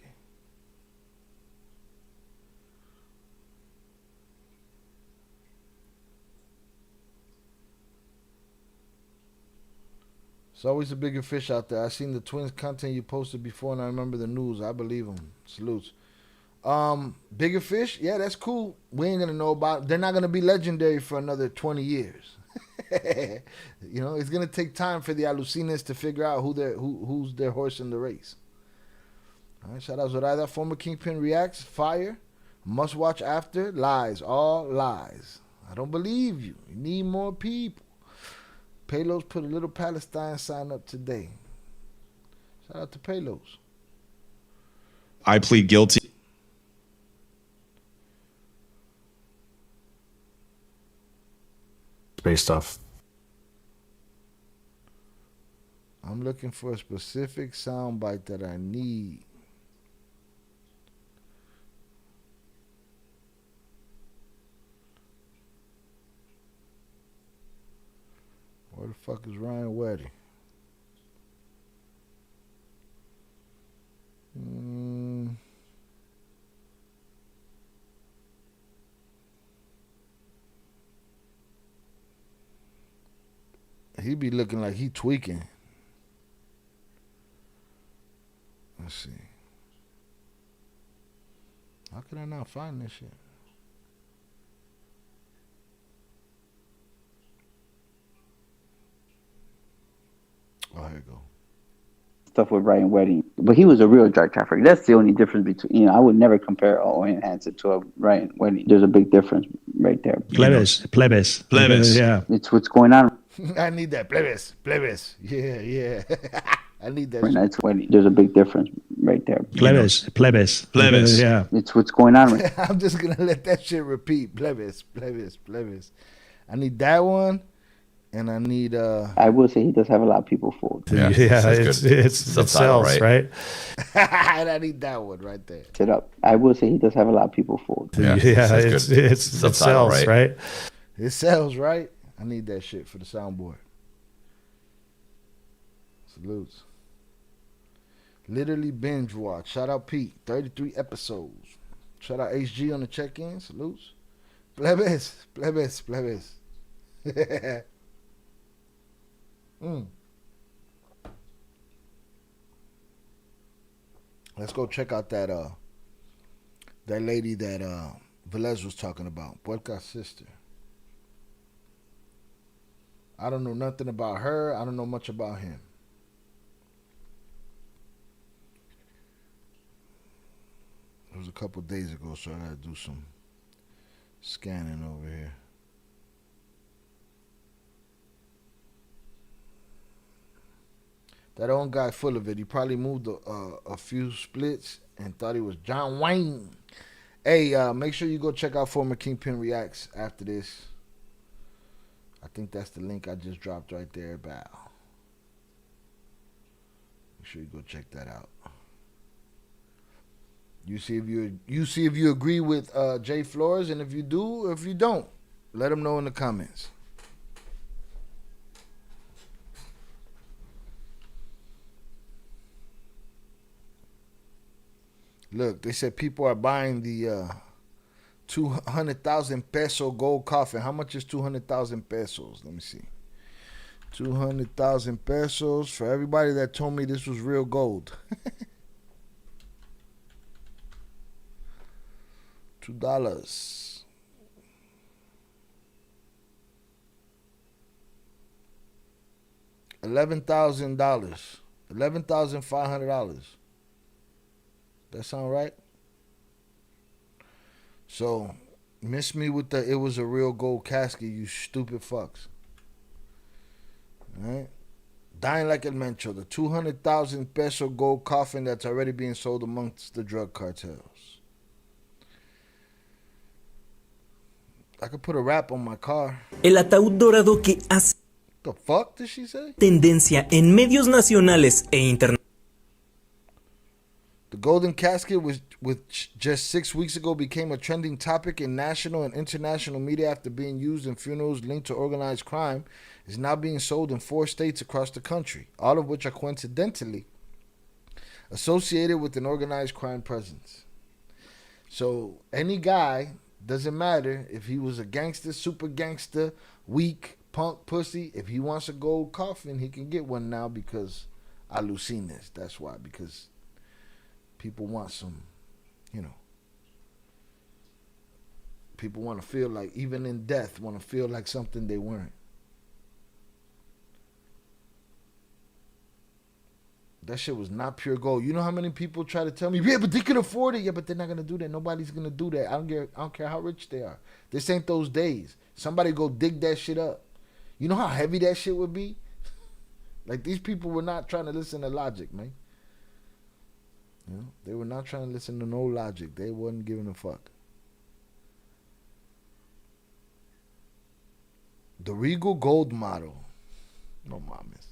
It's always a bigger fish out there. I seen the Twins content you posted before, and I remember the news. I believe them. Salutes. Bigger fish, yeah, that's cool. We ain't gonna know about it. They're not gonna be legendary for another 20 years. You know, it's gonna take time for the Alucinas to figure out who's their horse in the race. All right, shout out Zoraida. Former Kingpin Reacts. Fire. Must watch after. Lies. All lies. I don't believe you. You need more people. Palos put a little Palestine sign up today. Shout out to Palos. I plead guilty? Based off. I'm looking for a specific soundbite that I need. Where the fuck is Ryan Weddy? He be looking like he tweaking. Let's see. How can I not find this shit? Oh, here you go. Stuff with Ryan Wedding, but he was a real drug trafficker. That's the only difference between, I would never compare Owen Hansen to a Ryan Wedding. There's a big difference right there. Plebes. Yeah. It's what's going on. I need that. Plebes. Yeah. I need that. Right now, it's Wedding. There's a big difference right there. Plebes. Yeah. It's what's going on. Right. I'm just going to let that shit repeat. Plebes. I need that one. And I need I will say he does have a lot of people fooled. Yeah, it sells, right? And I need that one right there. Sit up. I will say he does have a lot of people fooled. It sells, right? It sells, right? I need that shit for the soundboard. Salutes. Literally binge watch. Shout out Pete. 33 episodes. Shout out HG on the check-in. Salutes. Plebes. Let's go check out that lady that Velez was talking about, Puerca's sister. I don't know nothing about her. I don't know much about him. It was a couple days ago, so I gotta do some scanning over here. That own guy full of it. He probably moved a few splits and thought he was John Wayne. Hey, make sure you go check out former Kingpin Reacts after this. I think that's the link I just dropped right there, Bow. Make sure you go check that out. You see if you agree with Jay Flores, and if you do, or if you don't, let him know in the comments. Look, they said people are buying the 200,000 peso gold coffin. How much is 200,000 pesos? Let me see. 200,000 pesos for everybody that told me this was real gold. $2. $11,000. $11,500. That sound right? So, miss me with the it was a real gold casket, you stupid fucks. Alright? Dying like el Mencho, the 200,000 peso gold coffin that's already being sold amongst the drug cartels. I could put a wrap on my car. El ataúd dorado que hace The fuck did she say? tendencia en medios nacionales e internacionales. The golden casket, which just 6 weeks ago became a trending topic in national and international media after being used in funerals linked to organized crime, is now being sold in 4 states across the country, all of which are coincidentally associated with an organized crime presence. So any guy, doesn't matter if he was a gangster, super gangster, weak, punk, pussy, if he wants a gold coffin, he can get one now because alucines. That's why, because people want some, people want to feel like, even in death, want to feel like something they weren't. That shit was not pure gold. You know how many people try to tell me, yeah, but they can afford it. Yeah, but they're not going to do that. Nobody's going to do that. I don't care how rich they are. This ain't those days. Somebody go dig that shit up. You know how heavy that shit would be? Like, these people were not trying to listen to logic, man. They were not trying to listen to no logic. They wasn't giving a fuck. The Regal Gold model. No mames.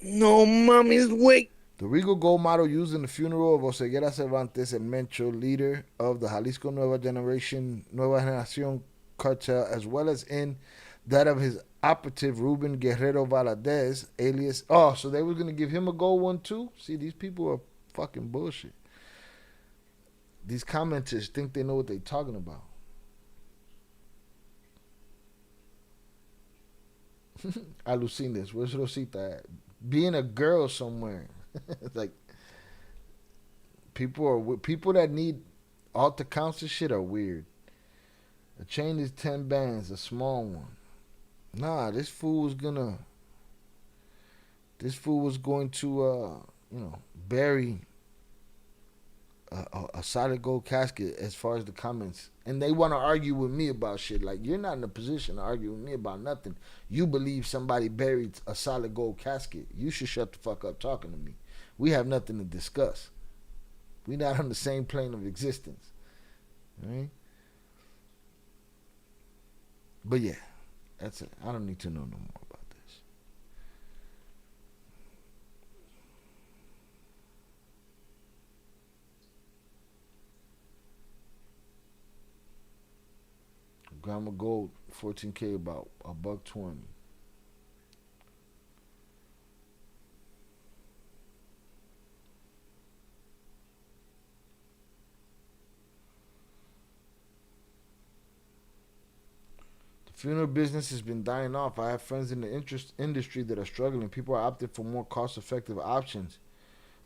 No mames, güey. The Regal Gold model used in the funeral of Oseguera Cervantes, el Mencho, leader of the Jalisco Nueva Generación cartel, as well as in that of his operative Ruben Guerrero Valadez, alias. Oh, so they were going to give him a gold one too? See, these people are fucking bullshit. These commenters think they know what they're talking about. Alucines. Where's Rosita at? Being a girl somewhere. It's like people that need altar counts and shit are weird. A chain is 10 bands, a small one. Nah, this fool was going to bury a solid gold casket as far as the comments. And they want to argue with me about shit. Like, you're not in a position to argue with me about nothing. You believe somebody buried a solid gold casket. You should shut the fuck up talking to me. We have nothing to discuss. We're not on the same plane of existence. All right? But yeah, that's it. I don't need to know no more about this. Gram of gold, 14K, about $120. Funeral business has been dying off. I have friends in the industry that are struggling. People are opting for more cost-effective options.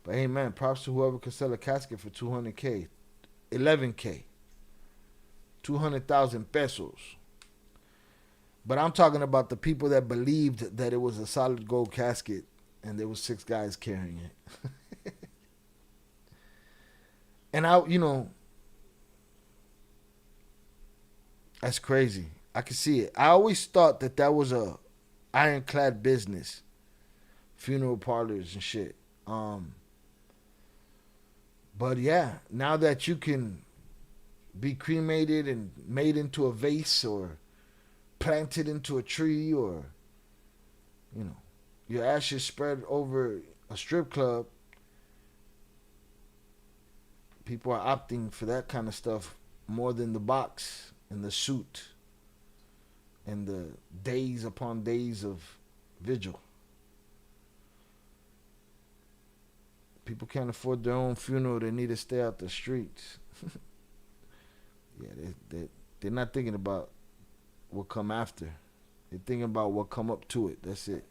But hey, man, props to whoever could sell a casket for $200K, $11K, 200,000 pesos. But I'm talking about the people that believed that it was a solid gold casket and there was 6 guys carrying it. And that's crazy. I can see it. I always thought that was a ironclad business, funeral parlors and shit. But yeah, now that you can be cremated and made into a vase or planted into a tree, or your ashes spread over a strip club, people are opting for that kind of stuff more than the box and the suit and the days upon days of vigil. People can't afford their own funeral. They need to stay out the streets. Yeah, they're not thinking about what come after. They're thinking about what come up to it. That's it.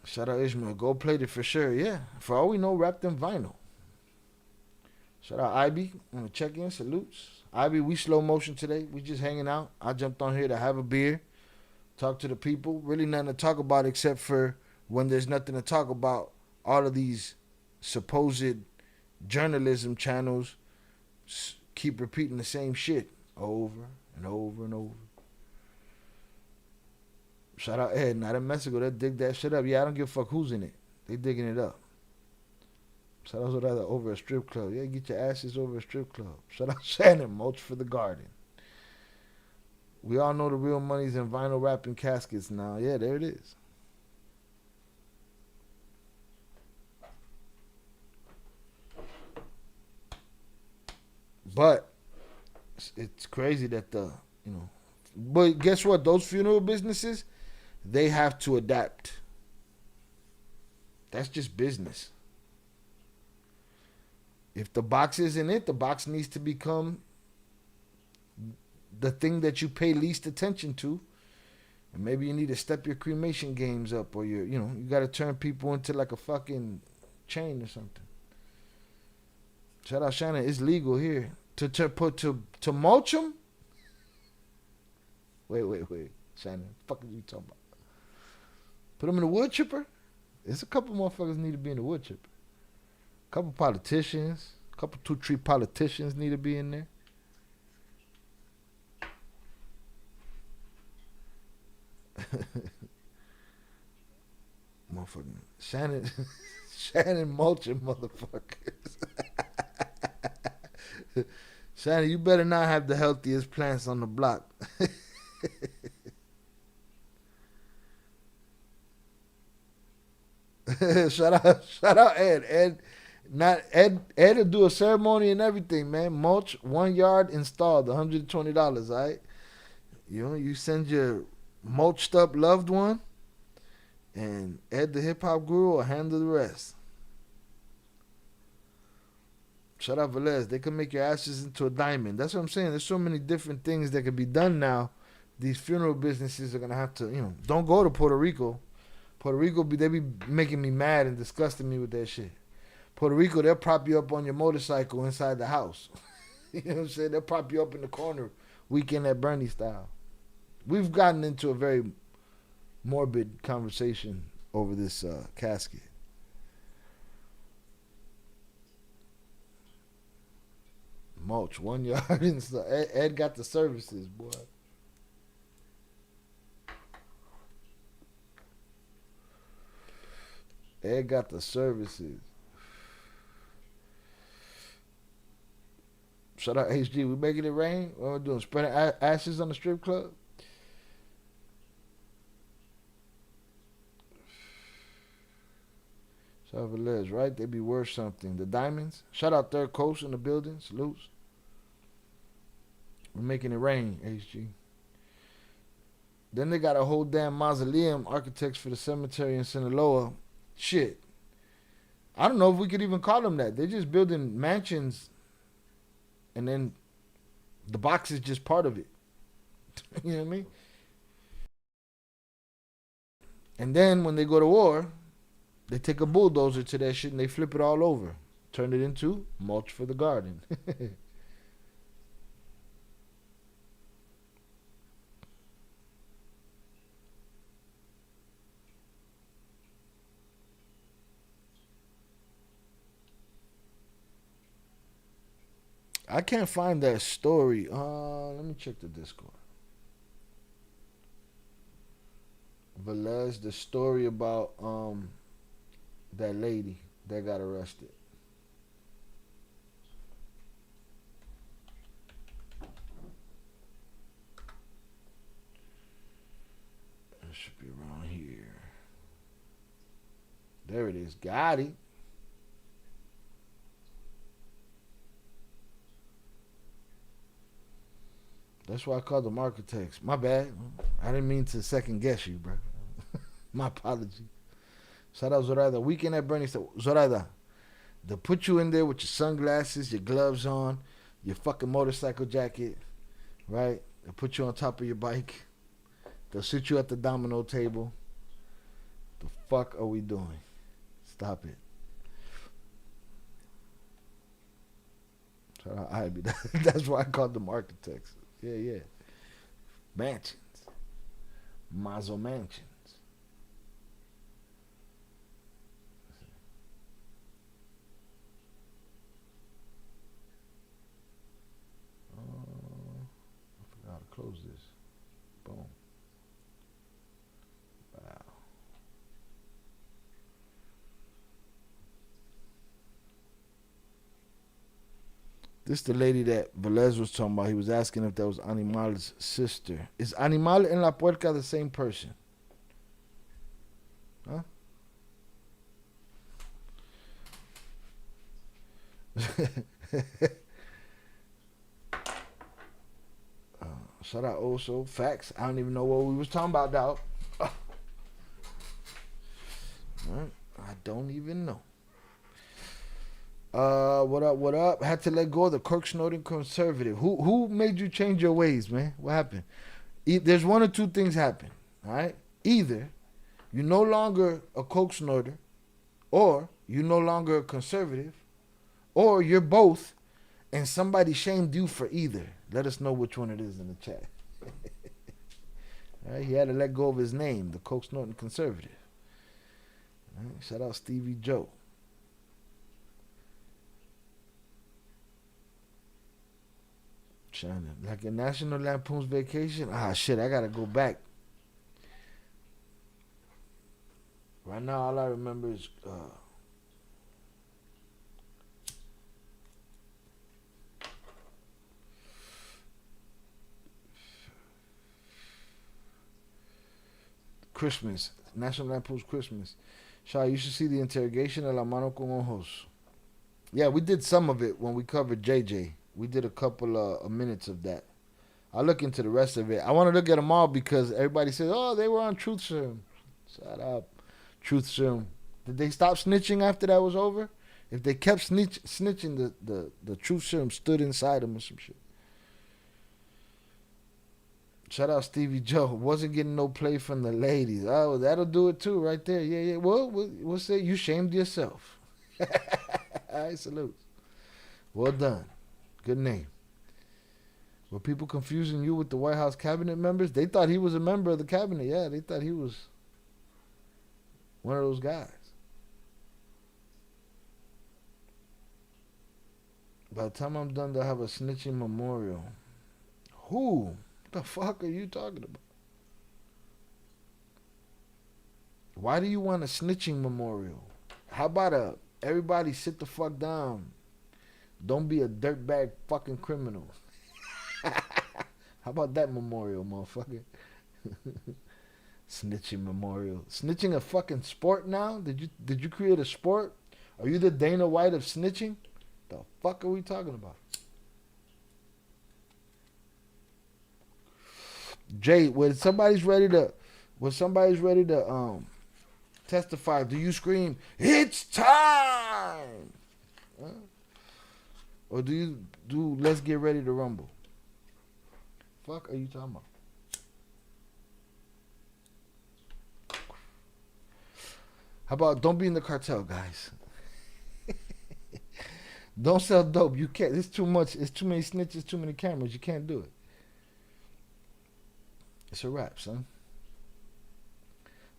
Shout out Ishmael. Gold plated for sure. Yeah. For all we know, wrapped in vinyl. Shout out Ivy on the check-in. Salutes. Ivy, we slow motion today. We just hanging out. I jumped on here to have a beer Talk to the people. Really nothing to talk about except for when there's nothing to talk about. All of these supposed journalism channels keep repeating the same shit over and over and over. Shout out Ed. Not in Mexico. They dig that shit up. Yeah, I don't give a fuck who's in it. They digging it up. Shout out over a strip club. Yeah, get your asses over a strip club. Shout out Shannon. Mulch for the garden. We all know the real money's in vinyl wrapping caskets now. Yeah, there it is. But it's crazy that but guess what? Those funeral businesses, they have to adapt. That's just business. If the box isn't it, the box needs to become the thing that you pay least attention to. And maybe you need to step your cremation games up, or you got to turn people into like a fucking chain or something. Shout out Shannon. It's legal here to mulch them. Wait, Shannon. Fuck are you talking about? Put them in the wood chipper. There's a couple motherfuckers need to be in the wood chipper. A couple politicians, a couple 2-3 politicians need to be in there. Motherfucking Shannon mulching motherfuckers. Shannon, you better not have the healthiest plants on the block. Shout out Ed. Ed will do a ceremony and everything, man. Mulch, 1 yard installed, $120, all right? You send your mulched up loved one, and Ed the hip hop guru will handle the rest. Shout out Velez. They can make your ashes into a diamond. That's what I'm saying. There's so many different things that can be done now. These funeral businesses are gonna have to, don't go to Puerto Rico. Puerto Rico, they be making me mad and disgusting me with that shit. Puerto Rico, they'll prop you up on your motorcycle inside the house. You know what I'm saying? They'll prop you up in the corner, Weekend at Bernie style. We've gotten into a very morbid conversation over this casket. Mulch, 1 yard installed. Ed got the services, boy. Ed got the services. Shout out HG. We making it rain? What are we doing? Spreading ashes on the strip club? Shout out Velez, right? They be worth something. The diamonds. Shout out Third Coast in the building. Salutes. We're making it rain, HG. Then they got a whole damn mausoleum, architects for the cemetery in Sinaloa. Shit. I don't know if we could even call them that. They're just building mansions, and then the box is just part of it. You know what I mean? And then when they go to war, they take a bulldozer to that shit and they flip it all over. Turn it into mulch for the garden. I can't find that story. Let me check the Discord. Velez, the story about that lady that got arrested. It should be around here. There it is. Got it. That's why I called them architects. My bad. I didn't mean to second guess you, bro. My apology. Shout out Zoraida. Weekend at Bernie. Zoraida, they'll put you in there with your sunglasses, your gloves on, your fucking motorcycle jacket, right? They'll put you on top of your bike. They'll sit you at the domino table. The fuck are we doing? Stop it. Shout out Ivy. That's why I called them architects. Yeah. Mansions. Mazo Mansions. I forgot to close this. Boom. Wow. This is the lady that Velez was talking about. He was asking if that was Animal's sister. Is Animal and La Puerca the same person? Huh? Shout out also. Facts. I don't even know what we was talking about, dog. I don't even know. What up? What up? Had to let go of the Kirk snorting conservative. Who made you change your ways, man? What happened? There's one or two things happen. All right. Either you're no longer a coke snorter, or you're no longer a conservative, or you're both, and somebody shamed you for either. Let us know which one it is in the chat. All right. He had to let go of his name, the coke snorting conservative. All right. Shout out Stevie Joe. Shannon, like a National Lampoon's Vacation. Ah, shit, I gotta go back. Right now, all I remember is Christmas. National Lampoon's Christmas. Shah, you should see the interrogation de la mano con ojos. Yeah, we did some of it when we covered JJ. We did a couple of minutes of that. I'll look into the rest of it. I want to look at them all because everybody says, oh, they were on Truth Serum. Shut up. Truth Serum. Did they stop snitching after that was over? If they kept snitching, the Truth Serum stood inside them or some shit. Shout out Stevie Joe. Wasn't getting no play from the ladies. Oh, that'll do it too right there. Yeah. Well, we'll say you shamed yourself. All right, salute. Well done. Good name. Were people confusing you with the White House cabinet members? They thought he was a member of the cabinet. Yeah, they thought he was one of those guys. By the time I'm done, they'll have a snitching memorial. Who? What the fuck are you talking about? Why do you want a snitching memorial? How about everybody sit the fuck down? Don't be a dirtbag fucking criminal. How about that memorial, motherfucker? Snitching memorial. Snitching a fucking sport now? Did you create a sport? Are you the Dana White of snitching? The fuck are we talking about? Jay, when somebody's ready to testify, do you scream, "It's time"? Huh? Or do you do "Let's get ready to rumble"? Fuck are you talking about? How about don't be in the cartel, guys? Don't sell dope. You can't. It's too much. It's too many snitches, too many cameras. You can't do it. It's a wrap, son.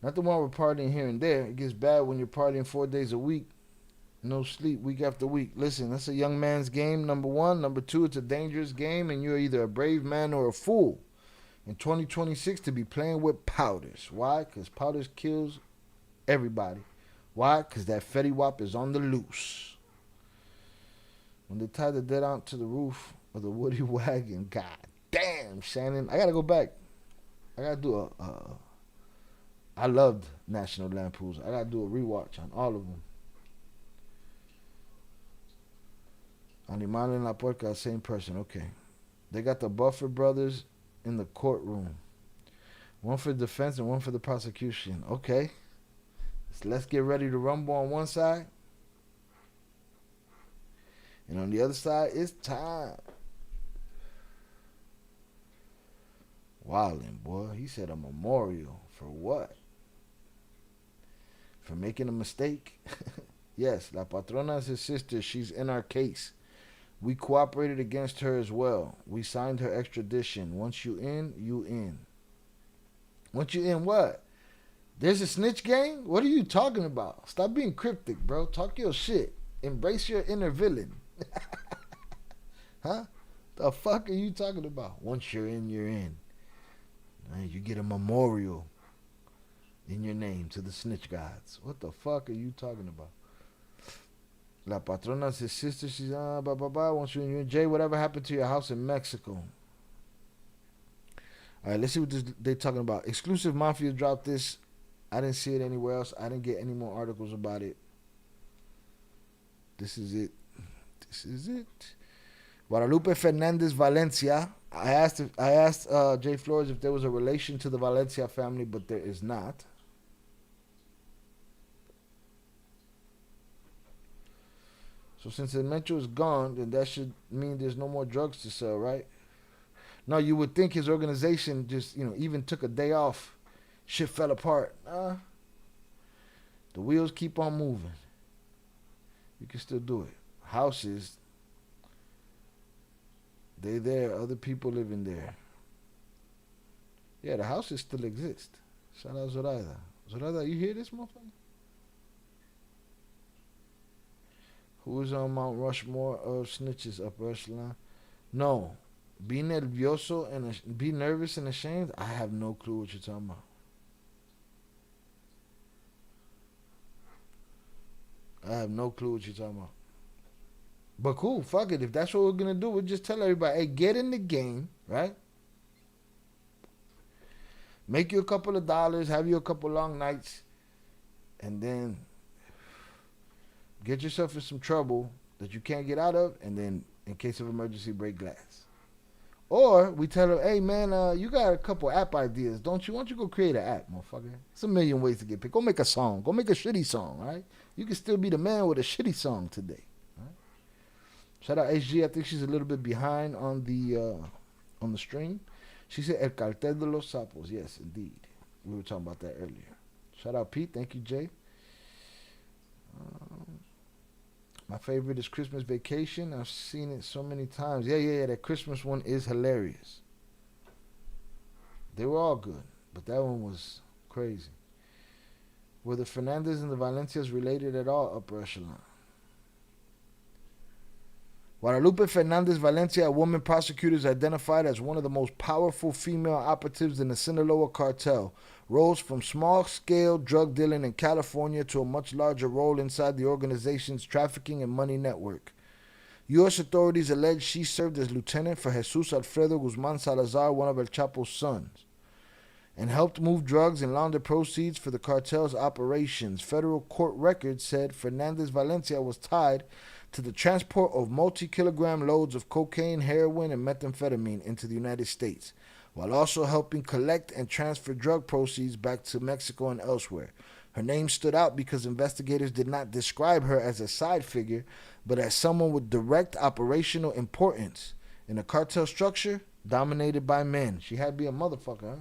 Not the one we're partying here and there. It gets bad when you're partying 4 days a week. No sleep week after week. Listen, that's a young man's game, number one. Number two, it's a dangerous game, and you're either a brave man or a fool. In 2026, to be playing with powders. Why? Because powders kills everybody. Why? Because that Fetty Wap is on the loose. When they tie the dead out to the roof of the Woody wagon, god damn, Shannon. I got to go back. I got to do I loved National Lampoons. I got to do a rewatch on all of them. Animal and La Puerca, same person. Okay. They got the Buffer brothers in the courtroom. One for defense and one for the prosecution. Okay. So let's get ready to rumble on one side. And on the other side, it's time. Wildin', boy. He said a memorial. For what? For making a mistake? Yes, La Patrona is his sister. She's in our case. We cooperated against her as well. We signed her extradition. Once you in, you in. Once you're in what? There's a snitch gang? What are you talking about? Stop being cryptic, bro. Talk your shit. Embrace your inner villain. Huh? The fuck are you talking about? Once you're in, you're in. You get a memorial in your name to the snitch gods. What the fuck are you talking about? La patrona's his sister. She's blah blah blah. Once you're in Jay, whatever happened to your house in Mexico? All right, let's see what they're talking about. Exclusive Mafia dropped this. I didn't see it anywhere else. I didn't get any more articles about it. This is it. This is it. Guadalupe Fernandez Valencia. I asked Jay Flores if there was a relation to the Valencia family, but there is not. So since the Metro is gone, then that should mean there's no more drugs to sell, right? No, you would think his organization just, even took a day off. Shit fell apart. The wheels keep on moving. You can still do it. Houses, they there. Other people living there. Yeah, the houses still exist. Shout out Zoraida. Zoraida, you hear this, motherfucker? Who is on Mount Rushmore of snitches, upper echelon? No. Be nervioso and be nervous and ashamed? I have no clue what you're talking about. I have no clue what you're talking about. But cool, fuck it. If that's what we're going to do, we'll just tell everybody, hey, get in the game, right? Make you a couple of dollars, have you a couple long nights, and then get yourself in some trouble that you can't get out of, and then, in case of emergency, break glass. Or we tell them, hey, man, you got a couple app ideas, don't you? Why don't you go create an app, motherfucker? It's a million ways to get picked. Go make a song. Go make a shitty song, right? You can still be the man with a shitty song today. Right? Shout out HG. I think she's a little bit behind on the stream. She said El Cartel de los Sapos. Yes, indeed. We were talking about that earlier. Shout out Pete. Thank you, Jay. My favorite is Christmas Vacation. I've seen it so many times. Yeah. That Christmas one is hilarious. They were all good, but that one was crazy. Were the Fernandez and the Valencias related at all, upper echelon? Guadalupe Fernandez Valencia, a woman prosecutors identified as one of the most powerful female operatives in the Sinaloa cartel, rose from small-scale drug dealing in California to a much larger role inside the organization's trafficking and money network. U.S. authorities allege she served as lieutenant for Jesus Alfredo Guzman Salazar, one of El Chapo's sons, and helped move drugs and launder proceeds for the cartel's operations. Federal court records said Fernandez Valencia was tied to the transport of multi-kilogram loads of cocaine, heroin, and methamphetamine into the United States, while also helping collect and transfer drug proceeds back to Mexico and elsewhere. Her name stood out because investigators did not describe her as a side figure, but as someone with direct operational importance in a cartel structure dominated by men. She had to be a motherfucker, huh?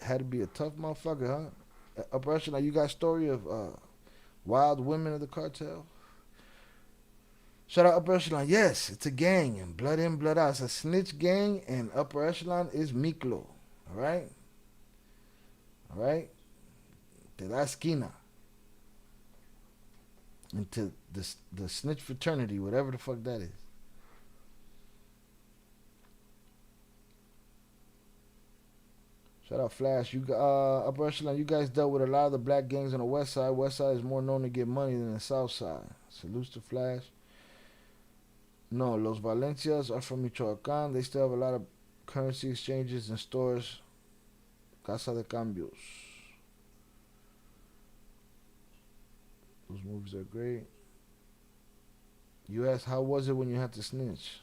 Had to be a tough motherfucker, huh? Upper echelon, you got a story of wild women of the cartel? Shout out Upper Echelon. Yes, it's a gang, and blood in, blood out. It's a snitch gang, and Upper Echelon is Miklo. All right? All right? De la esquina. Into the snitch fraternity, whatever the fuck that is. Shout out Flash. You Upper Echelon, you guys dealt with a lot of the black gangs on the west side. West side is more known to get money than the south side. Salutes to Flash. No, Los Valencias are from Michoacán. They still have a lot of currency exchanges and stores. Casa de Cambios. Those movies are great. You asked, how was it when you had to snitch?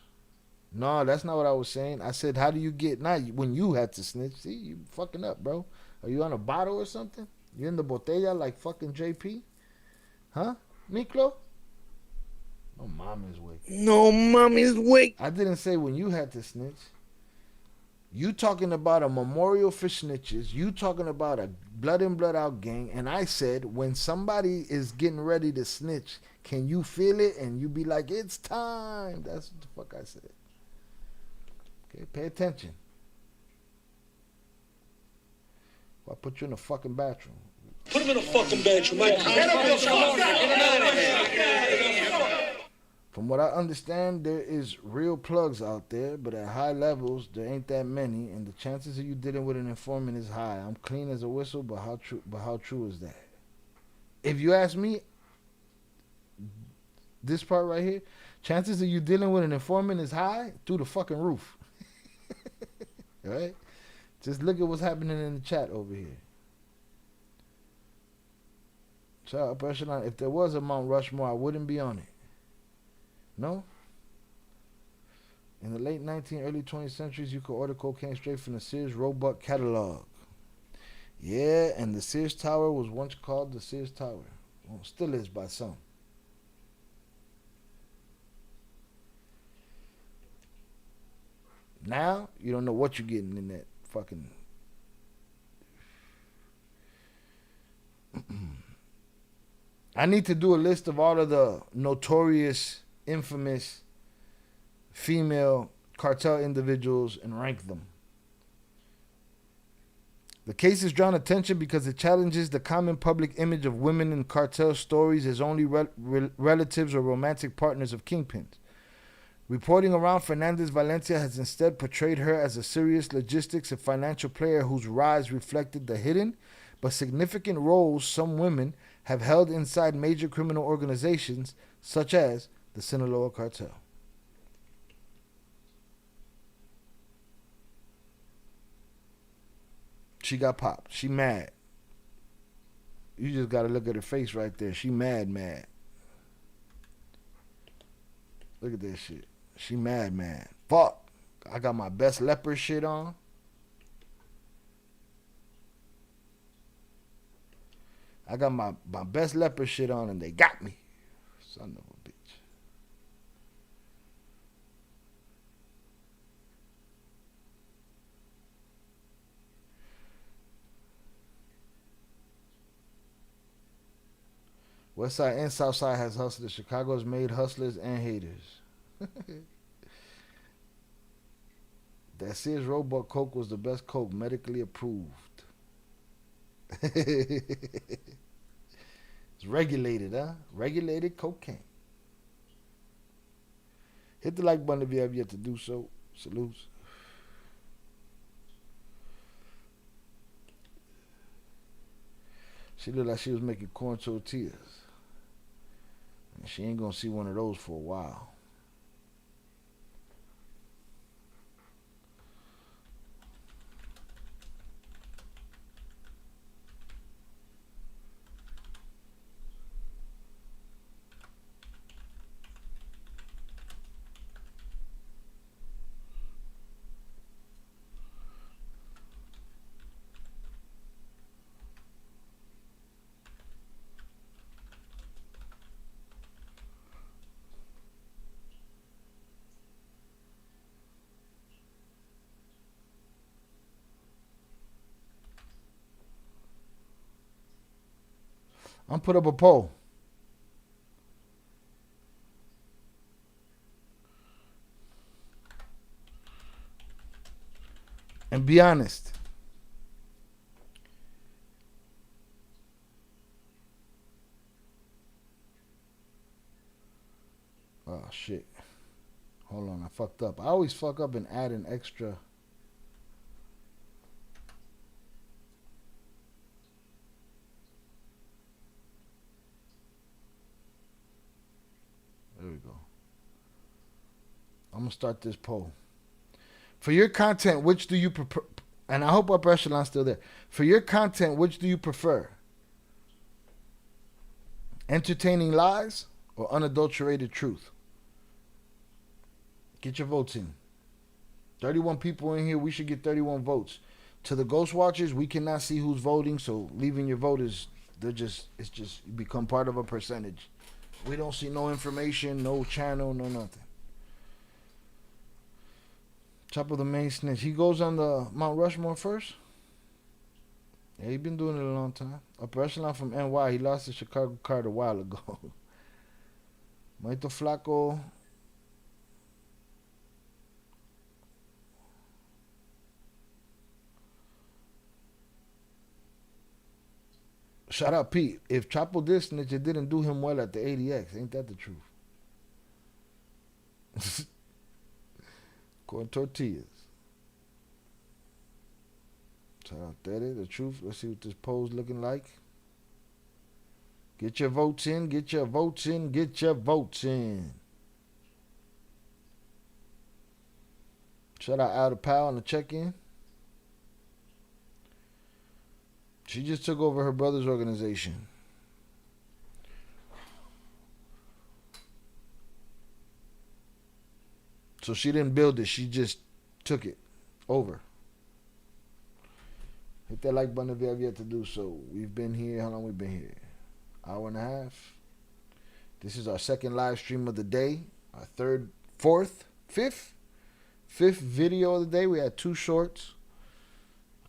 No, that's not what I was saying. I said, how do you get, not when you had to snitch. See, you fucking up, bro. Are you on a bottle or something? You in the botella like fucking JP? Huh? Miklo? No mommy's way. No mommy's way. I didn't say when you had to snitch. You talking about a memorial for snitches. You talking about a blood in, blood out gang. And I said, when somebody is getting ready to snitch, can you feel it? And you be like, it's time. That's what the fuck I said. Okay, pay attention. I'll put you in a fucking bathroom. Put him in a fucking bathroom, Mike. From what I understand, there is real plugs out there, but at high levels, there ain't that many, and the chances of you dealing with an informant is high. I'm clean as a whistle, but how true is that? If you ask me, this part right here, chances of you dealing with an informant is high through the fucking roof. Right? Just look at what's happening in the chat over here. Child, upper echelon, if there was a Mount Rushmore, I wouldn't be on it. No? In the late 19th, early 20th centuries, you could order cocaine straight from the Sears Roebuck catalog. Yeah, and the Sears Tower was once called the Sears Tower. Well, still is by some. Now, you don't know what you're getting in that fucking... I need to do a list of all of the notorious, infamous female cartel individuals and rank them. The case has drawn attention because it challenges the common public image of women in cartel stories as only relatives or romantic partners of kingpins. Reporting around Fernandez Valencia has instead portrayed her as a serious logistics and financial player whose rise reflected the hidden but significant roles some women have held inside major criminal organizations such as the Sinaloa Cartel. She got popped. She mad. You just got to look at her face right there. She mad. Look at this shit. She mad. Fuck. I got my best leopard shit on. I got my best leopard shit on and they got me. Son of a bitch. West Side and South Side has hustlers. Chicago's made hustlers and haters. That Sears Roebuck Coke was the best Coke, medically approved. It's regulated, huh? Regulated cocaine. Hit the like button if you have yet to do so. Salutes. She looked like she was making corn tortillas. And she ain't gonna see one of those for a while. I'm put up a poll. And be honest. Oh shit. Hold on, I fucked up. I always fuck up and add an extra. There we go. I'm going to start this poll. For your content, which do you prefer? And I hope Upper Echelon's still there. For your content, which do you prefer? Entertaining lies or unadulterated truth? Get your votes in. 31 people in here. We should get 31 votes. To the Ghost Watchers, we cannot see who's voting, so leaving your vote is, it's just, you become part of a percentage. We don't see no information, no channel, no nothing. Chapo the main snitch. He goes on the Mount Rushmore first? Yeah, he been doing it a long time. Upper echelon from NY. He lost the Chicago card a while ago. Maito Flaco. Shout out Pete. If Chapo did snitch, it didn't do him well at the ADX. Ain't that the truth? Corn tortillas. Shout out Teddy. The truth. Let's see what this poll's looking like. Get your votes in. Get your votes in. Get your votes in. Shout out Al Powell on the check-in. She just took over her brother's organization. So she didn't build it. She just took it over. Hit that like button if you have yet to do so. We've been here. How long we been here? Hour and a half. This is our second live stream of the day. Our fifth video of the day. We had 2 shorts.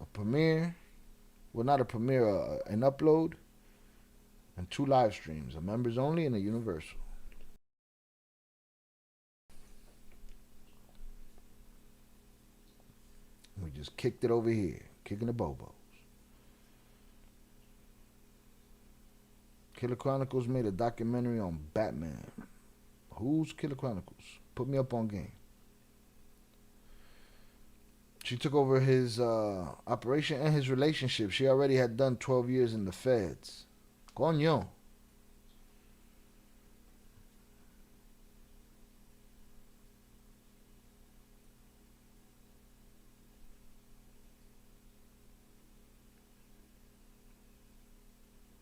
A premiere. Well, not a premiere, an upload. And 2 live streams. A members only and a universal. We just kicked it over here. Kicking the bobos. Killer Chronicles made a documentary on Batman. Who's Killer Chronicles? Put me up on game. She took over his operation and his relationship. She already had done 12 years in the feds. Coño.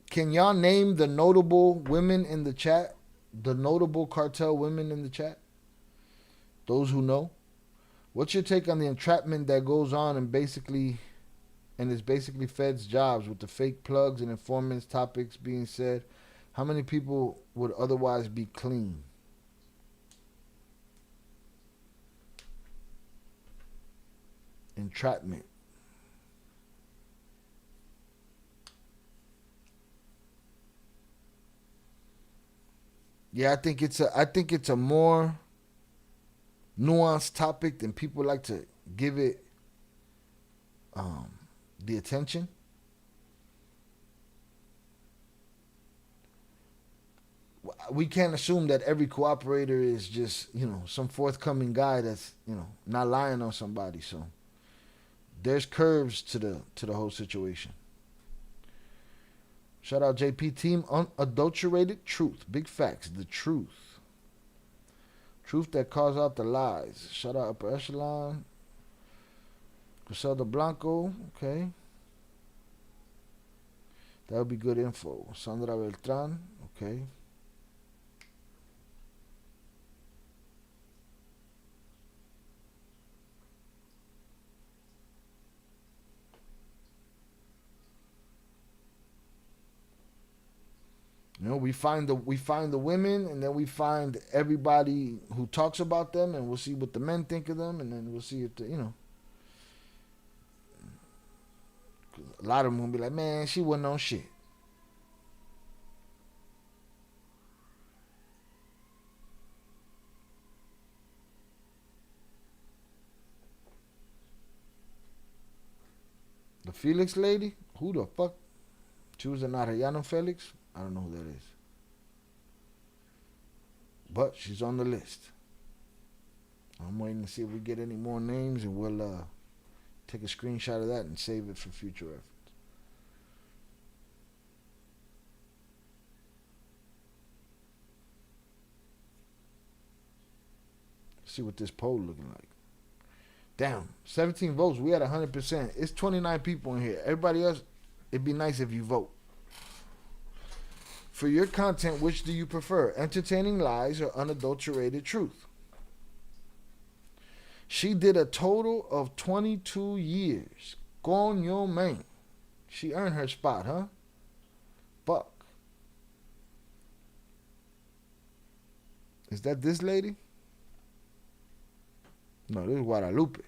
Can y'all name the notable women in the chat? The notable cartel women in the chat? Those who know? What's your take on the entrapment that goes on and is basically feds' jobs with the fake plugs and informants topics being said? How many people would otherwise be clean? Entrapment. Yeah, I think it's a more nuanced topic than people like to give it the attention. We can't assume that every cooperator is just, some forthcoming guy that's, not lying on somebody. So there's curves to the whole situation. Shout out JP team. Unadulterated truth. Big facts. The truth. Truth that calls out the lies. Shout out Upper Echelon. Griselda Blanco. Okay. That would be good info. Sandra Beltran. Okay. We find the women, and then we find everybody who talks about them, and we'll see what the men think of them, and then we'll see if a lot of them will be like, man, she wasn't on shit. The Felix lady, who the fuck? She was an Arellano Felix. I don't know who that is. But she's on the list. I'm waiting to see if we get any more names, and we'll take a screenshot of that and save it for future reference. See what this poll looking like. Damn, 17 votes. We had 100%. It's 29 people in here. Everybody else, it'd be nice if you vote. For your content, which do you prefer? Entertaining lies or unadulterated truth? She did a total of 22 years. Coño, man. She earned her spot, huh? Fuck. Is that this lady? No, this is Guadalupe.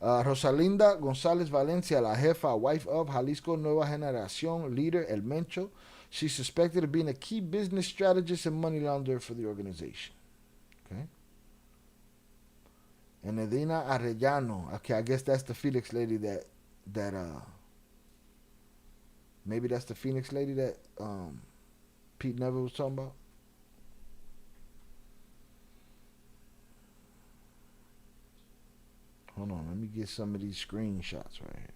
Rosalinda González Valencia, la jefa, wife of Jalisco Nueva Generación leader El Mencho. She's suspected of being a key business strategist and money launderer for the organization. Okay. And Edina Arellano. Okay, I guess that's the Phoenix lady that maybe that's the Phoenix lady that Pete Neville was talking about. Hold on, let me get some of these screenshots right here.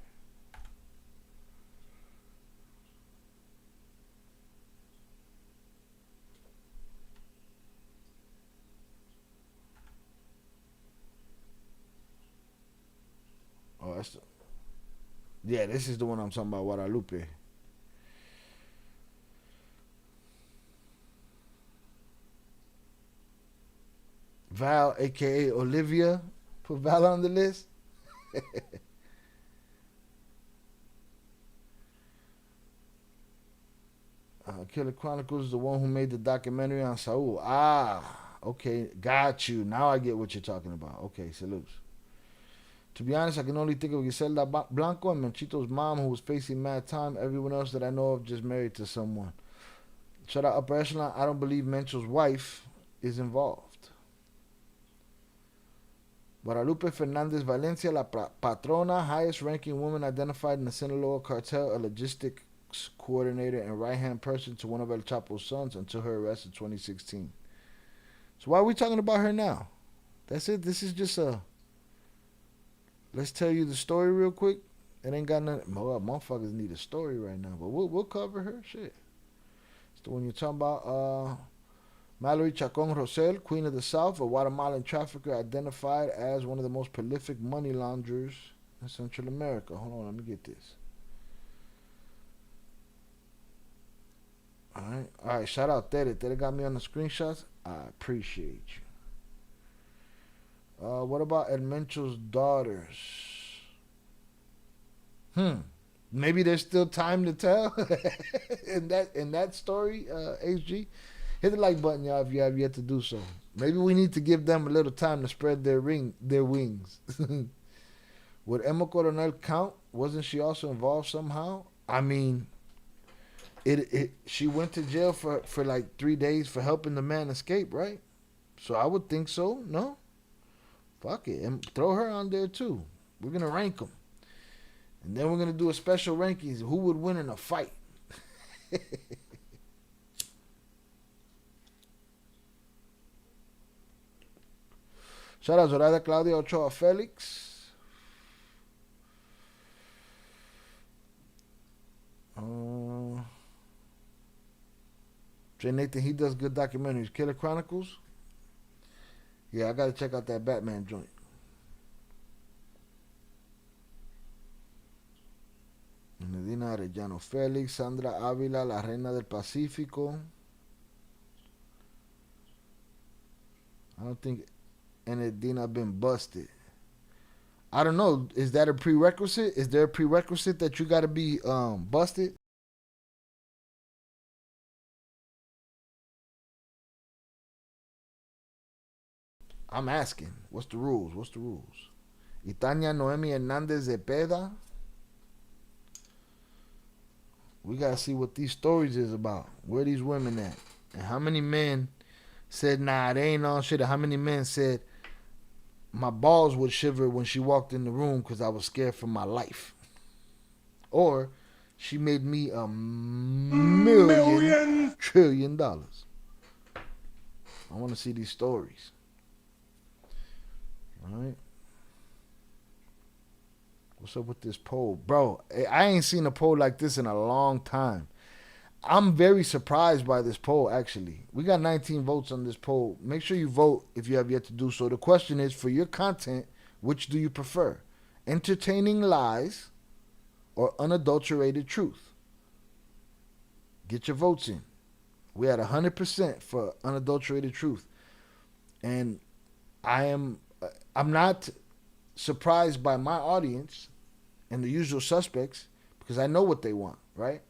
Oh, that's yeah, this is the one I'm talking about, Guadalupe. Val, aka Olivia, put Val on the list. Killer Chronicles is the one who made the documentary on Saul. Ah, okay, got you. Now I get what you're talking about. Okay, salutes. To be honest, I can only think of Giselda Blanco and Menchito's mom, who was facing mad time. Everyone else that I know of just married to someone. Shout out Upper Echelon. I don't believe Mencho's wife is involved. Guadalupe Fernandez Valencia, la patrona, highest ranking woman identified in the Sinaloa cartel, a logistics coordinator and right-hand person to one of El Chapo's sons until her arrest in 2016. So why are we talking about her now? That's it. This is just a... Let's tell you the story real quick. It ain't got nothing... Well, motherfuckers need a story right now, but we'll cover her. Shit. It's the one you're talking about. Mallory Chacon Rosel, Queen of the South, a Guatemalan trafficker identified as one of the most prolific money launderers in Central America. Hold on, let me get this. All right. Shout out Tere. Tere got me on the screenshots. I appreciate you. What about El Mencho's daughters? Maybe there's still time to tell in that story, HG. Hit the like button, y'all, if you have yet to do so. Maybe we need to give them a little time to spread their wings. Would Emma Coronel count? Wasn't she also involved somehow? I mean, she went to jail for like 3 days for helping the man escape, right? So I would think so. No? Fuck it. And throw her on there too. We're going to rank them. And then we're going to do a special rankings. Who would win in a fight? Shout out Zoraida Claudia Ochoa Felix. Jay Nathan, he does good documentaries. Killer Chronicles. Yeah, I gotta check out that Batman joint. Medina Arellano Felix, Sandra Ávila, La Reina del Pacífico. I don't think Enedina been busted. I don't know. Is that a prerequisite? Is there a prerequisite that you gotta be busted? I'm asking. What's the rules? Itania Noemi Hernandez Zepeda. We gotta see what these stories is about. Where these women at? And how many men said, nah, they ain't on shit? And how many men said, my balls would shiver when she walked in the room because I was scared for my life? Or she made me a $1 trillion. I want to see these stories. All right. What's up with this poll? Bro, I ain't seen a poll like this in a long time. I'm very surprised by this poll, actually. We got 19 votes on this poll. Make sure you vote if you have yet to do so. The question is, for your content, which do you prefer? Entertaining lies or unadulterated truth? Get your votes in. We had 100% for unadulterated truth. And I'm not surprised by my audience and the usual suspects because I know what they want, right?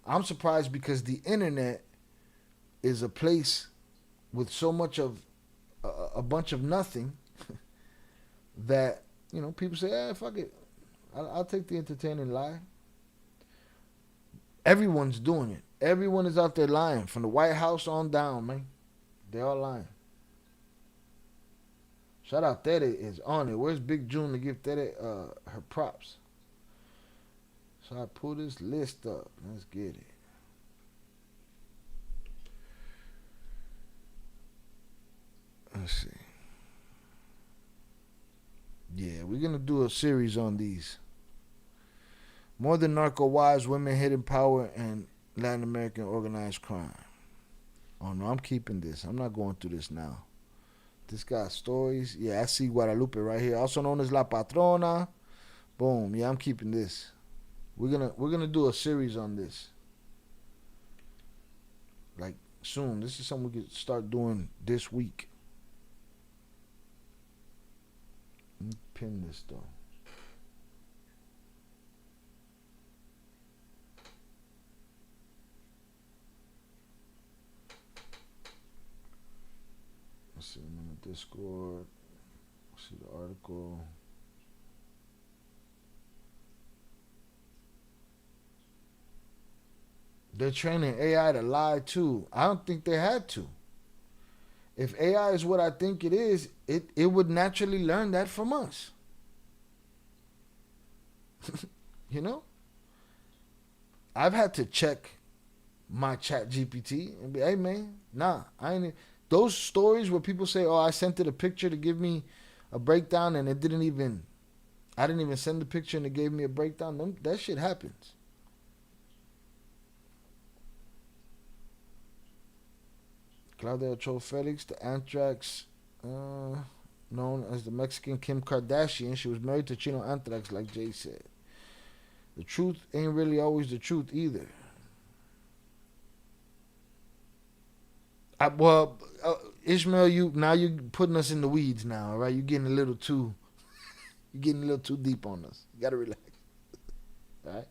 I'm surprised because the internet is a place with so much of a bunch of nothing that you know, people say, fuck it. I'll take the entertaining lie. Everyone's doing it. Everyone is out there lying. From the White House on down, man. They're all lying. Shout out Tere is on it. Where's Big June to give Tere her props? So I pull this list up. Let's get it. Let's see. Yeah, we're going to do a series on these. More than narco wives, women hidden power, and Latin American organized crime. Oh no, I'm keeping this. I'm not going through this now. This got stories. Yeah, I see Guadalupe right here, also known as La Patrona. Boom. Yeah, I'm keeping this. We're gonna do a series on this. Like soon. This is something we could start doing this week. Let me pin this though. Let's see, I'm in the Discord. Let's see the article. They're training AI to lie too. I don't think they had to. If AI is what I think it is, it would naturally learn that from us. You know? I've had to check my chat GPT and be, hey man, nah, I ain't. Those stories where people say, oh, I sent it a picture to give me a breakdown and I didn't even send the picture and it gave me a breakdown. That shit happens. Claudia Ochoa Felix, the Anthrax, known as the Mexican Kim Kardashian. She was married to Chino Anthrax, like Jay said. The truth ain't really always the truth either. Ishmael, you putting us in the weeds now, all right? You're getting a little too deep on us. You gotta relax. All right?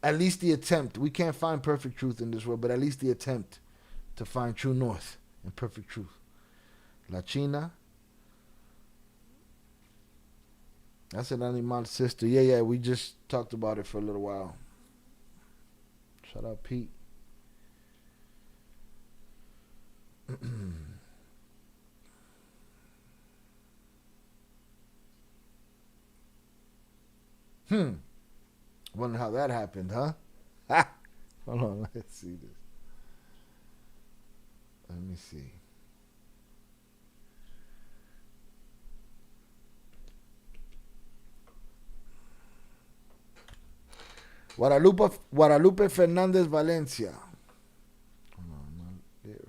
At least the attempt. We can't find perfect truth in this world, but at least the attempt to find true north and perfect truth. La China. That's an animal sister. Yeah, we just talked about it for a little while. Shout out Pete. Wonder how that happened, huh? Hold on, let's see this. Let me see. Guadalupe Fernandez Valencia. Hold on, right here.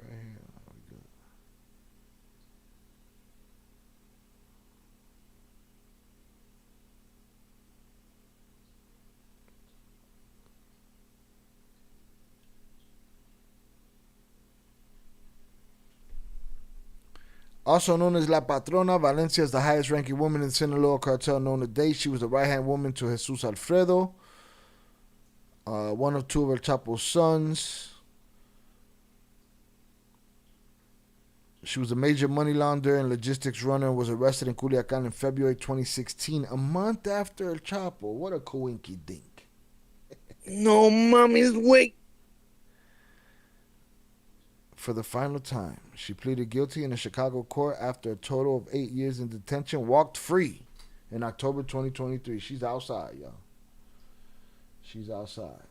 Also known as La Patrona, Valencia is the highest ranking woman in the Sinaloa cartel known to date. She was the right-hand woman to Jesus Alfredo, one of two of El Chapo's sons. She was a major money launderer and logistics runner and was arrested in Culiacan in February 2016, a month after El Chapo. What a coinky dink. No mommy's wait. For the final time, she pleaded guilty in a Chicago court after a total of 8 years in detention, walked free in October 2023. She's outside, y'all. She's outside.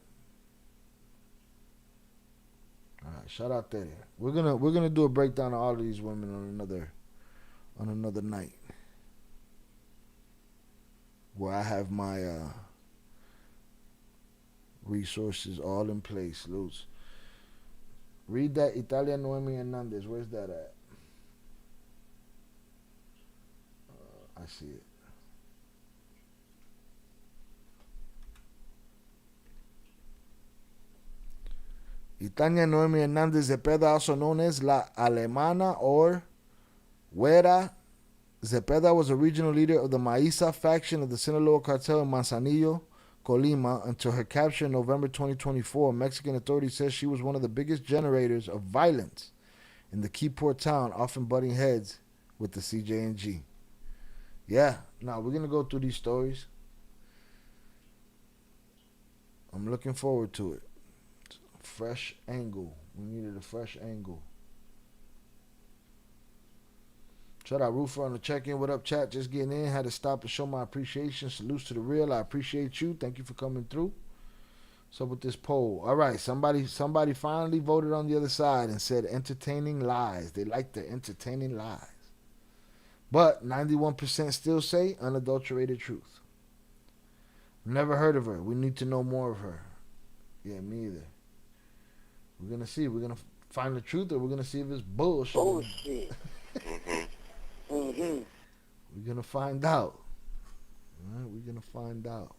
All right, shout out there. We're gonna do a breakdown of all of these women on another night, where I have my resources all in place. Luz, read that Italia Noemi Hernandez. Where's that at? I see it. Itania Noemi Hernandez Zepeda, also known as La Alemana or Huera Zepeda, was a regional leader of the Maíza faction of the Sinaloa cartel in Manzanillo, Colima, until her capture in November 2024. Mexican authorities said she was one of the biggest generators of violence in the Keyport town, often butting heads with the CJNG. Yeah. Now we're gonna go through these stories. I'm looking forward to it. Fresh angle. We needed a fresh angle. Shout out Roofer on the check-in. What up, chat? Just getting in. Had to stop and show my appreciation. Salutes to the real. I appreciate you. Thank you for coming through. So with this poll. All right. Somebody finally voted on the other side and said entertaining lies. They like the entertaining lies. But 91% still say unadulterated truth. Never heard of her. We need to know more of her. Yeah, me either. We're going to see. We're going to find the truth, or we're going to see if it's bullshit. Bullshit. We're going to find out. All right, we're going to find out.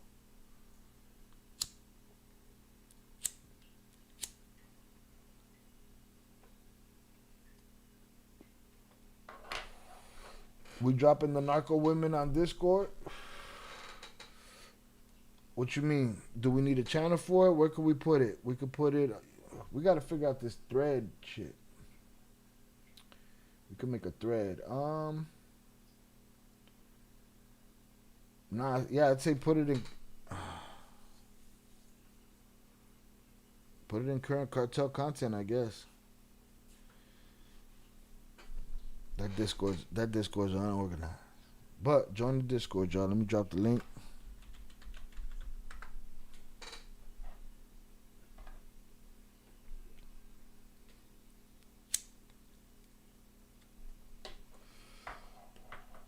We dropping the narco women on Discord? What you mean? Do we need a channel for it? Where could we put it? We could put it... We got to figure out this thread shit. We could make a thread. Nah, yeah, I'd say put it in... Put it in current cartel content, I guess. That Discord's unorganized. But join the Discord, y'all. Let me drop the link.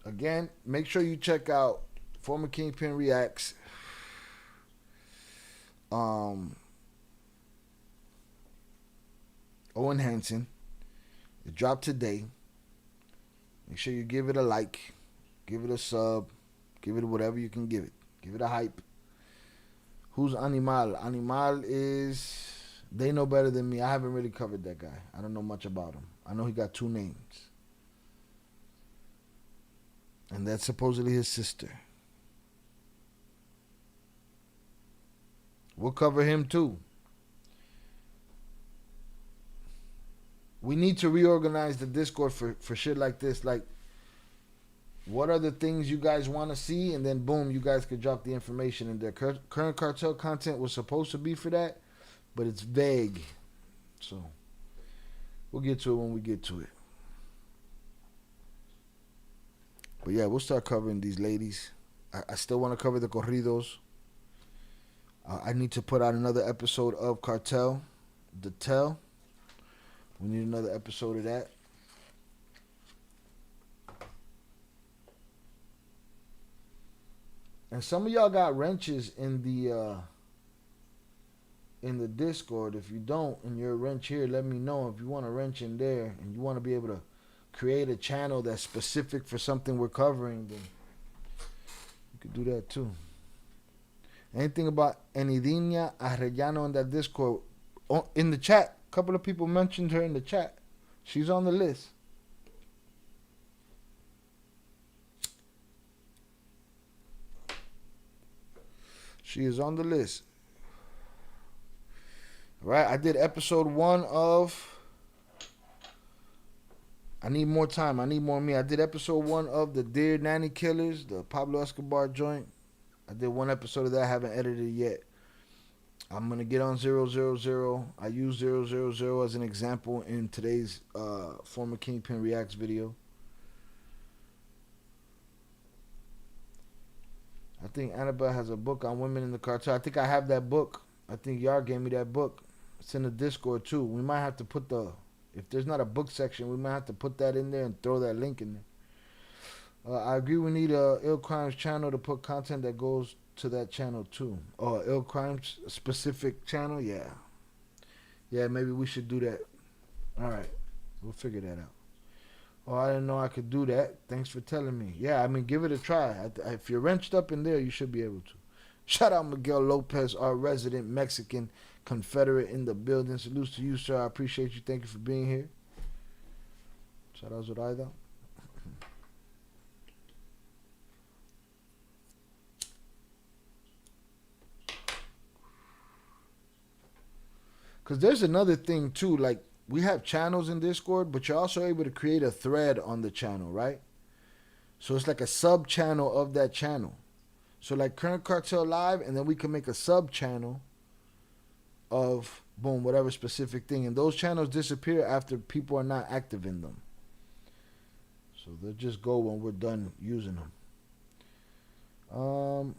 Again, make sure you check out Former Kingpin Reacts. Owen Hansen. It dropped today. Make sure you give it a like, give it a sub, give it whatever you can give it. Give it a hype. Who's Animal? Animal is... They know better than me. I haven't really covered that guy. I don't know much about him. I know he got 2 names. And that's supposedly his sister. We'll cover him too. We need to reorganize the Discord for shit like this. Like, what are the things you guys want to see? And then, boom, you guys could drop the information in there. Current cartel content was supposed to be for that, but it's vague. So, we'll get to it when we get to it. But yeah, we'll start covering these ladies. I still want to cover the corridos. I need to put out another episode of Cartel, The Tell. We need another episode of that. And some of y'all got wrenches in the Discord. If you don't, and you're a wrench here, let me know. If you want a wrench in there and you want to be able to create a channel that's specific for something we're covering, then you could do that too. Anything about Enidina Arellano in that Discord? In the chat. A couple of people mentioned her in the chat. She's on the list. She is on the list. All right, I did episode 1 of... I need more time. I need more me. I did episode 1 of the Dear Nanny Killers, the Pablo Escobar joint. I did 1 episode of that. I haven't edited it yet. I'm going to get on 000. I use 000 as an example in today's Former Kingpin Reacts video. I think Annabelle has a book on women in the cartel. I think I have that book. I think Yar gave me that book. It's in the Discord too. We might have to put if there's not a book section, we might have to put that in there and throw that link in there. I agree we need a Ill Crimes channel to put content that goes to that channel too. Oh, Ill Crimes specific channel? Yeah. Yeah, maybe we should do that. Alright. We'll figure that out. Oh, I didn't know I could do that. Thanks for telling me. Yeah, I mean, give it a try. If you're wrenched up in there, you should be able to. Shout out Miguel Lopez, our resident Mexican Confederate in the building. Salutes to you, sir. I appreciate you. Thank you for being here. Shout out Zoraida. Because there's another thing, too. Like, we have channels in Discord, but you're also able to create a thread on the channel, right? So it's like a sub channel of that channel. So like Current Cartel Live, and then we can make a sub channel of boom, whatever specific thing. And those channels disappear after people are not active in them. So they'll just go when we're done using them.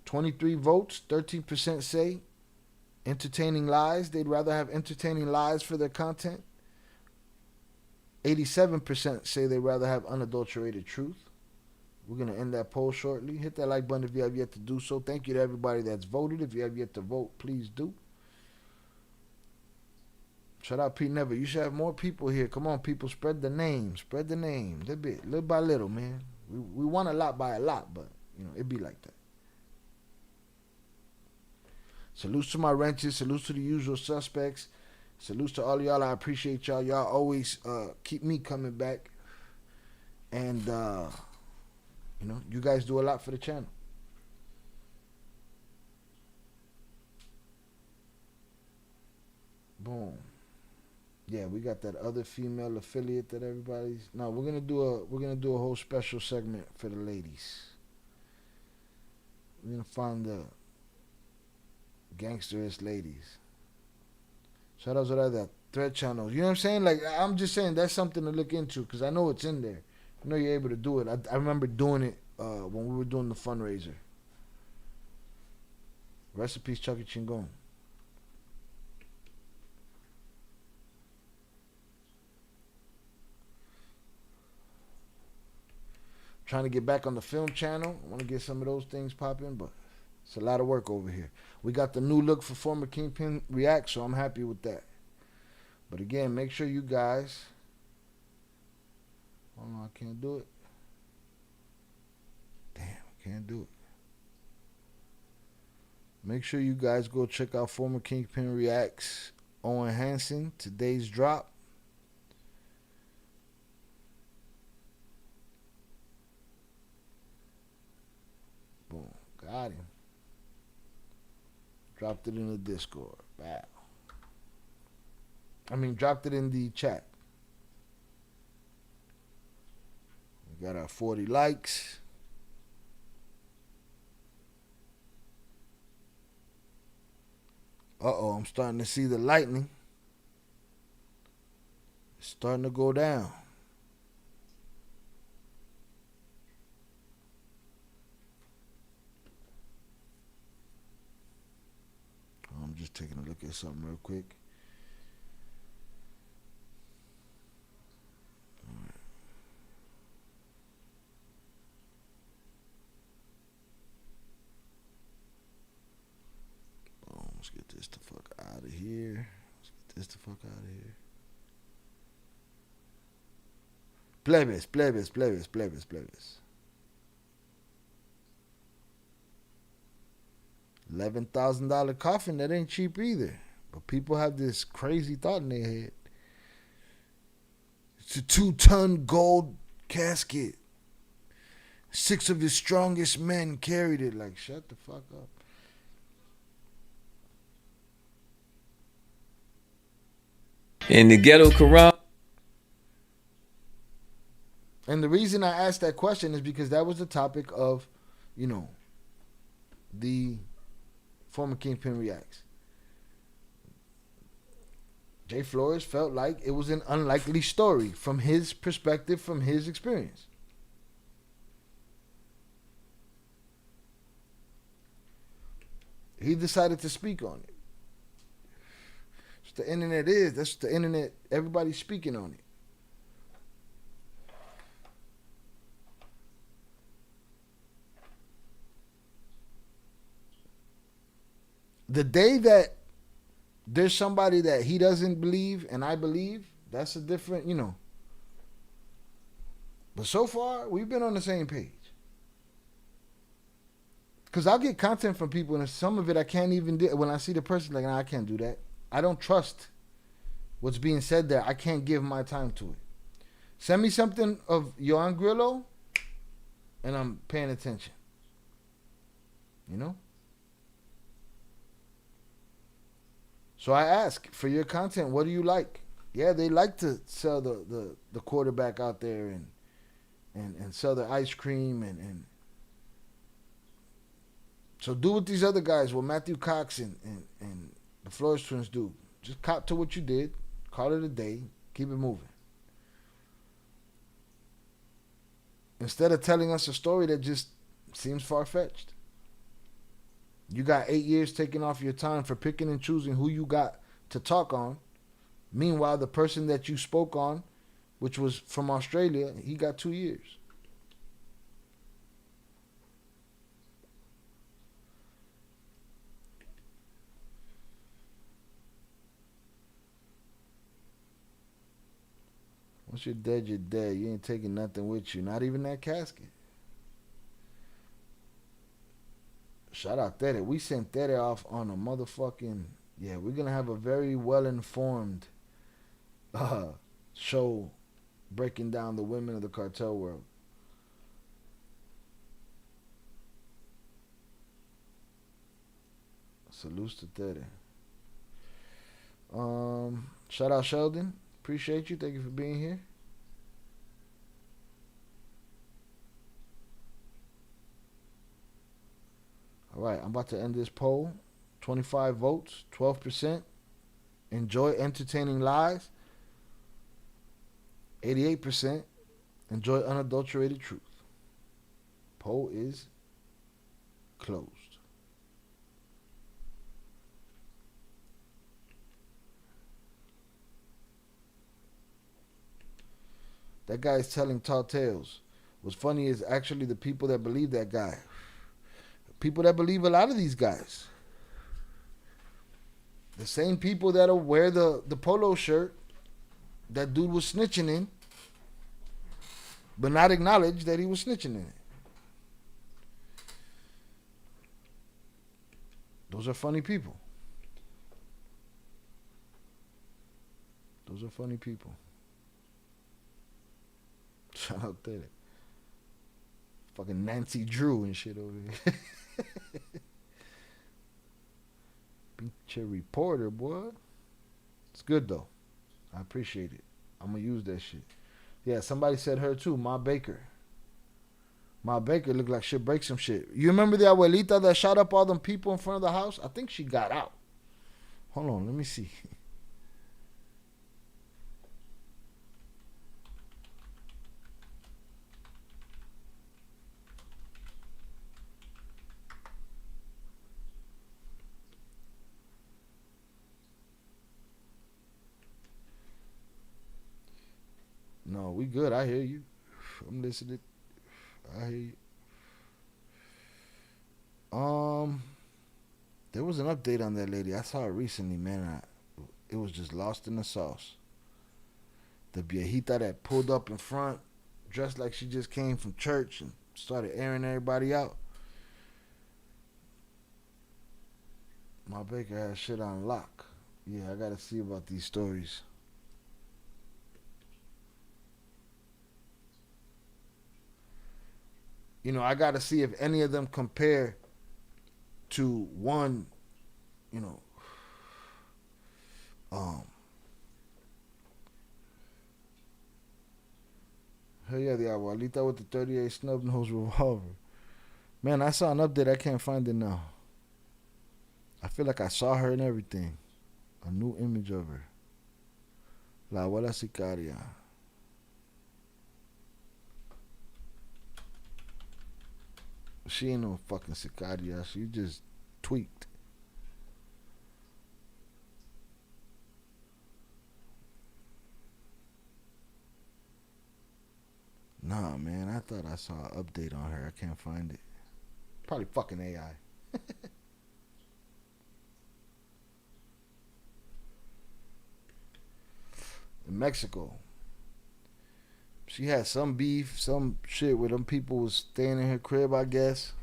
23 votes, 13% say entertaining lies. They'd rather have entertaining lies for their content. 87% say they'd rather have unadulterated truth. We're going to end that poll shortly. Hit that like button if you have yet to do so. Thank you to everybody that's voted. If you have yet to vote, please do. Shout out Pete Never. You should have more people here. Come on, people. Spread the name. Spread the name. Little by little, man. We want a lot by a lot, but, you know, it be like that. Salutes to my renters. Salutes to the usual suspects. Salutes to all of y'all. I appreciate y'all. Y'all always keep me coming back. And, you know, you guys do a lot for the channel. Boom. Yeah, we got that other female affiliate that everybody's. No, we're gonna do a whole special segment for the ladies. We're gonna find the gangsterist ladies. Shout out to that thread channels. You know what I'm saying? Like, I'm just saying that's something to look into because I know it's in there. I know you're able to do it. I remember doing it when we were doing the fundraiser. Rest in peace, Chucky Chingon. Trying to get back on the film channel. I want to get some of those things popping, but it's a lot of work over here. We got the new look for former Kingpin React, so I'm happy with that. But again, make sure you guys... Oh, no, I can't do it. Damn, I can't do it. Make sure you guys go check out former Kingpin Reacts. Owen Hansen, today's drop. Boom, got him. Dropped it in the Discord. Wow. I mean, dropped it in the chat. We got our 40 likes. Uh-oh, I'm starting to see the lightning. It's starting to go down. I'm just taking a look at something real quick. All right. Boom, let's get this the fuck out of here. Let's get this the fuck out of here. Plebes, plebes, plebes, plebes, plebes. $11,000 coffin, that ain't cheap either. But people have this crazy thought in their head. It's a 2-ton gold casket. 6 of his strongest men carried it. Like, shut the fuck up. In the ghetto corral. And the reason I asked that question is because that was the topic of, you know, the former Kingpin Reacts. Jay Flores felt like it was an unlikely story from his perspective, from his experience. He decided to speak on it. That's what the internet is. That's what the internet, everybody's speaking on it. The day that there's somebody that he doesn't believe and I believe, that's a different, you know. But so far, we've been on the same page. Because I'll get content from people and some of it I can't even do. When I see the person, like, nah, I can't do that. I don't trust what's being said there. I can't give my time to it. Send me something of Yohan Grillo and I'm paying attention. You know? So I ask for your content, what do you like? Yeah, they like to sell the quarterback out there and, and sell their ice cream and so do what these other guys, what Matthew Cox and the Flores twins do. Just cop to what you did, call it a day, keep it moving. Instead of telling us a story that just seems far-fetched. You got 8 years taken off your time for picking and choosing who you got to talk on. Meanwhile, the person that you spoke on, which was from Australia, he got 2 years. Once you're dead, you're dead. You ain't taking nothing with you, not even that casket. Shout out Tere. We sent Tere off on a motherfucking... Yeah, we're going to have a very well-informed show breaking down the women of the cartel world. Salutes to Tere. Shout out Sheldon. Appreciate you. Thank you for being here. All right, I'm about to end this poll. 25 votes, 12%. Enjoy entertaining lies. 88%. Enjoy unadulterated truth. Poll is closed. That guy is telling tall tales. What's funny is actually the people that believe that guy. People that believe a lot of these guys. The same people that'll wear the polo shirt that dude was snitching in, but not acknowledge that he was snitching in it. Those are funny people. Those are funny people. Shout out there. Fucking Nancy Drew and shit over here. Beat reporter, boy. It's good though. I appreciate it. I'm gonna use that shit. Yeah, somebody said her too, Ma Baker. Ma Baker looked like she'd break some shit. You remember the abuelita that shot up all them people in front of the house? I think she got out. Hold on, let me see. No, we good. I hear you. I'm listening. I hear you. There was an update on that lady. I saw it recently, man. It was just lost in the sauce. The viejita that pulled up in front, dressed like she just came from church and started airing everybody out. My Baker has shit on lock. Yeah, I gotta see about these stories. You know, I got to see if any of them compare to one, you know, hell yeah, the abuelita with the 38 snub nose revolver. Man, I saw an update. I can't find it now. I feel like I saw her and everything. A new image of her. La abuela sicaria. She ain't no fucking sicaria. She just tweaked. Nah, man. I thought I saw an update on her. I can't find it. Probably fucking AI. In Mexico, she had some beef, some shit where them people was staying in her crib, I guess.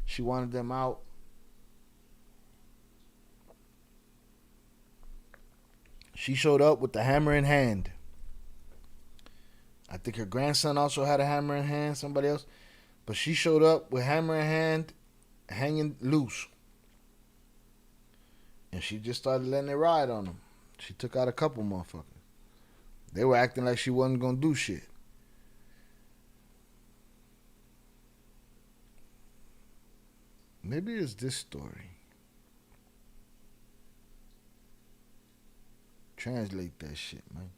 She wanted them out. She showed up with the hammer in hand. I think her grandson also had a hammer in hand, somebody else. But she showed up with hammer in hand, hanging loose. And she just started letting it ride on them. She took out a couple motherfuckers. They were acting like she wasn't going to do shit. Maybe it's this story. Translate that shit, man.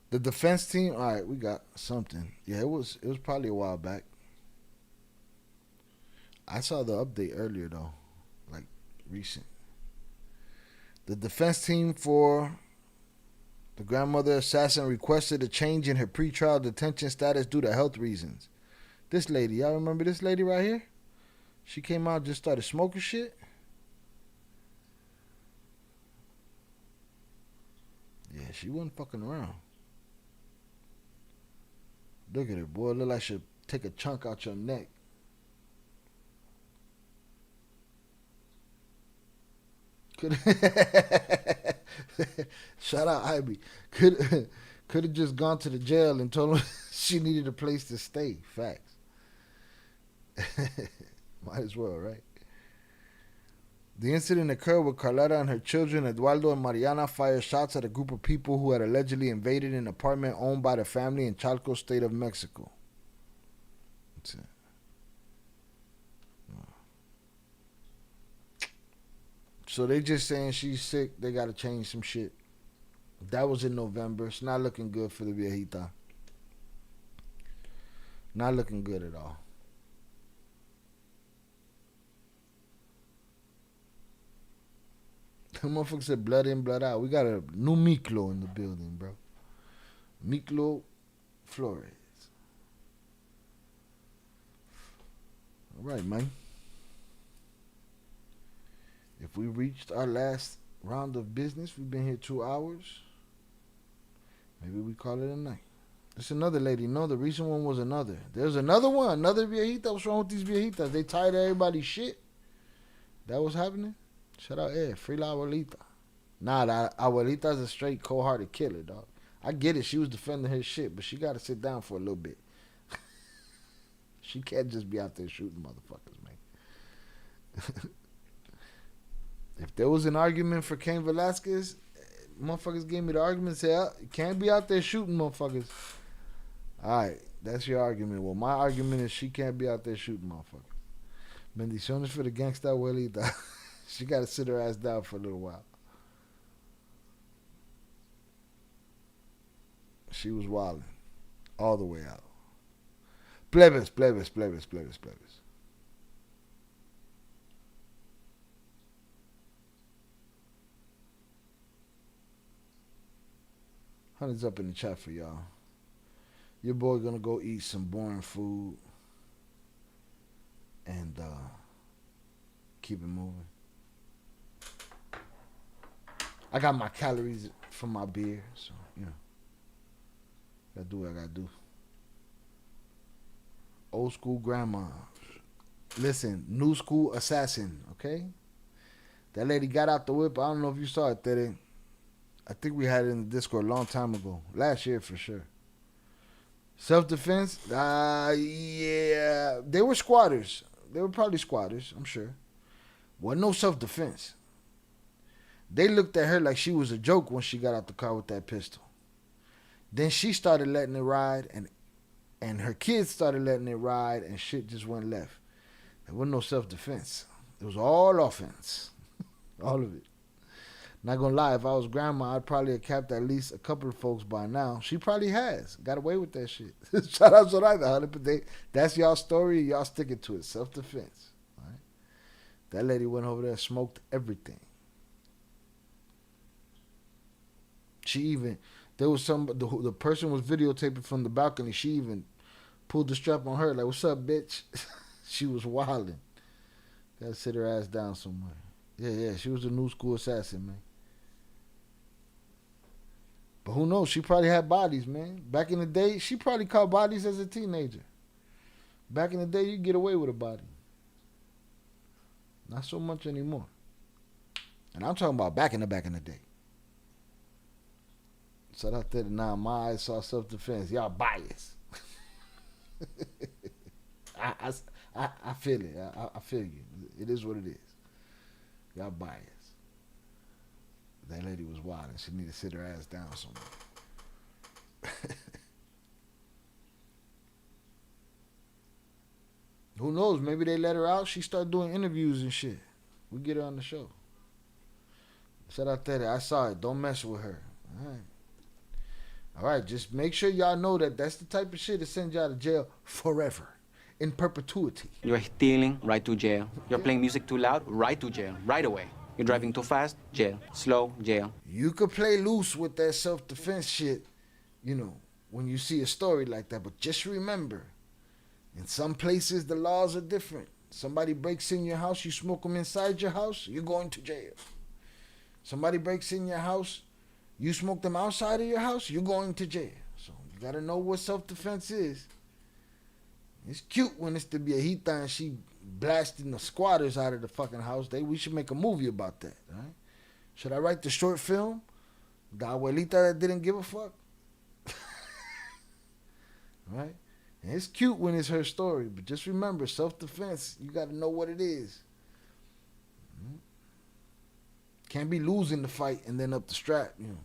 The defense team, all right, we got something. Yeah, it was probably a while back. I saw the update earlier though, like recent. The defense team for the grandmother assassin requested a change in her pretrial detention status due to health reasons. This lady, y'all remember this lady right here? She came out and just started smoking shit. Yeah, she wasn't fucking around. Look at her, boy. Look like she'll take a chunk out your neck. Shout out Ivy. Could have just gone to the jail and told her she needed a place to stay. Facts. Might as well, right? The incident occurred when Carletta and her children, Eduardo and Mariana, fired shots at a group of people who had allegedly invaded an apartment owned by the family in Chalco, state of Mexico. That's it. So they just saying she's sick. They got to change some shit. That was in November. It's not looking good for the viejita. Not looking good at all. The motherfucker said blood in, blood out. We got a new Miklo in the building, bro. Miklo Flores. All right, man. If we reached our last round of business, we've been here 2 hours. Maybe we call it a night. There's another lady. No, the recent one was another. There's another one. Another viejita. What's wrong with these viejitas? They tired of everybody's shit. That was happening? Shout out Ed. Free la abuelita. Nah, the abuelita's a straight cold-hearted killer, dog. I get it. She was defending her shit, but she got to sit down for a little bit. She can't just be out there shooting motherfuckers, man. If there was an argument for Cain Velasquez, motherfuckers gave me the argument, say, you can't be out there shooting motherfuckers. All right, that's your argument. Well, my argument is she can't be out there shooting motherfuckers. Bendiciones for the gangsta abuelita. She got to sit her ass down for a little while. She was wilding all the way out. Plebes. Hundreds up in the chat for y'all. Your boy gonna go eat some boring food and keep it moving. I got my calories from my beer, so you know. Gotta do what I gotta do. Old school grandma. Listen, new school assassin, okay? That lady got out the whip. I don't know if you saw it, Tere. I think we had it in the Discord a long time ago. Last year for sure. Self-defense? Yeah. They were squatters. They were probably squatters, I'm sure. Well, no self-defense. They looked at her like she was a joke when she got out the car with that pistol. Then she started letting it ride, and her kids started letting it ride, and shit just went left. There wasn't no self-defense. It was all offense. All of it. Not gonna lie, if I was grandma, I'd probably have capped at least a couple of folks by now. She probably has. Got away with that shit. Shout out Zoraida, 100%. That's y'all story. Y'all sticking to it. Self-defense. All right? That lady went over there and smoked everything. She even, there was the person was videotaping from the balcony. She even pulled the strap on her, like, what's up, bitch? She was wilding. Gotta sit her ass down somewhere. Yeah, she was a new school assassin, man. But who knows? She probably had bodies, man. Back in the day, she probably caught bodies as a teenager. Back in the day, you get away with a body. Not so much anymore. And I'm talking about back in the day. So out there, now my eyes saw self-defense. Y'all biased. I feel it. I feel you. It is what it is. Y'all biased. That lady was wild and she needed to sit her ass down somewhere. Who knows? Maybe they let her out. She start doing interviews and shit. We get her on the show. Shout out there. I saw it. Don't mess with her. All right. Just make sure y'all know that that's the type of shit that sends y'all to jail forever. In perpetuity. You're stealing, right to jail. You're playing music too loud, right to jail, right away. You're driving too fast, jail. Slow, jail. You could play loose with that self-defense shit, you know, when you see a story like that. But just remember, in some places the laws are different. Somebody breaks in your house, you smoke them inside your house, you're going to jail. Somebody breaks in your house, you smoke them outside of your house, you're going to jail. So you gotta know what self-defense is. It's cute when it's the viejita and she blasting the squatters out of the fucking house. We should make a movie about that, right? Should I write the short film? The abuelita that didn't give a fuck? Right? And it's cute when it's her story, but just remember, self-defense, you got to know what it is. Can't be losing the fight and then up the strap, you know.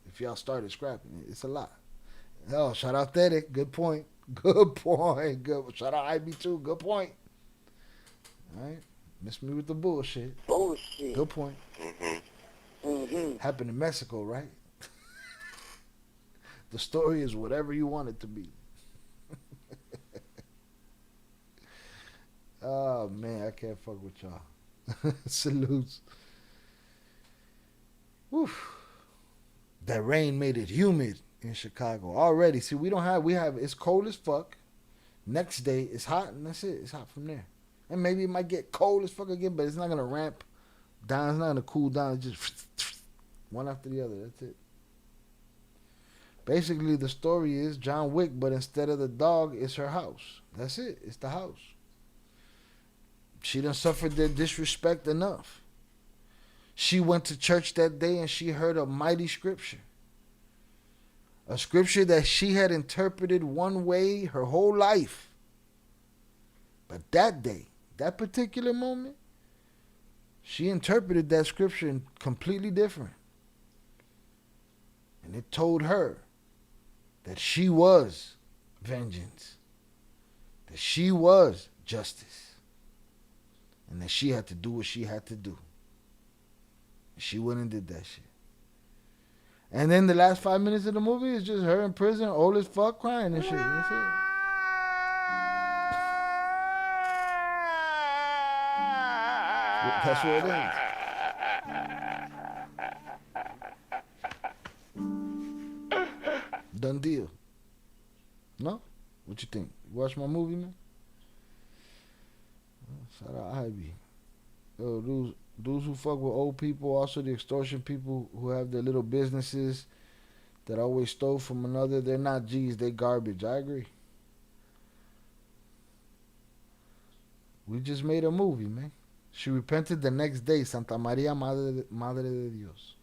If y'all started scrapping, it's a lot. Oh, shout out Poetic. Good point. Good point. Good. Shout out IB too. Good point. All right. Miss me with the bullshit. Bullshit. Good point. Happened in Mexico, right? The story is whatever you want it to be. Oh man, I can't fuck with y'all. Salutes. Whew. That rain made it humid in Chicago already. See, we have it's cold as fuck. Next day it's hot and that's it. It's hot from there. And maybe it might get cold as fuck again, but it's not gonna ramp down. It's not gonna cool down. It's just one after the other. That's it. Basically, the story is John Wick, but instead of the dog, it's her house. That's it. It's the house. She done suffered their disrespect enough. She went to church that day and she heard a mighty scripture. A scripture that she had interpreted one way her whole life. But that day, that particular moment, she interpreted that scripture completely different. And it told her that she was vengeance. That she was justice. And that she had to do what she had to do. And she went and did that shit. And then the last 5 minutes of the movie is just her in prison, old as fuck, crying and shit. That's it. That's what it is. Done deal. No? What you think? You watch my movie, man? Shout out Ivy. Yo, dudes who fuck with old people, also the extortion people who have their little businesses that always stole from another, they're not G's, they garbage. I agree. We just made a movie, man. She repented the next day, Santa Maria Madre de Dios.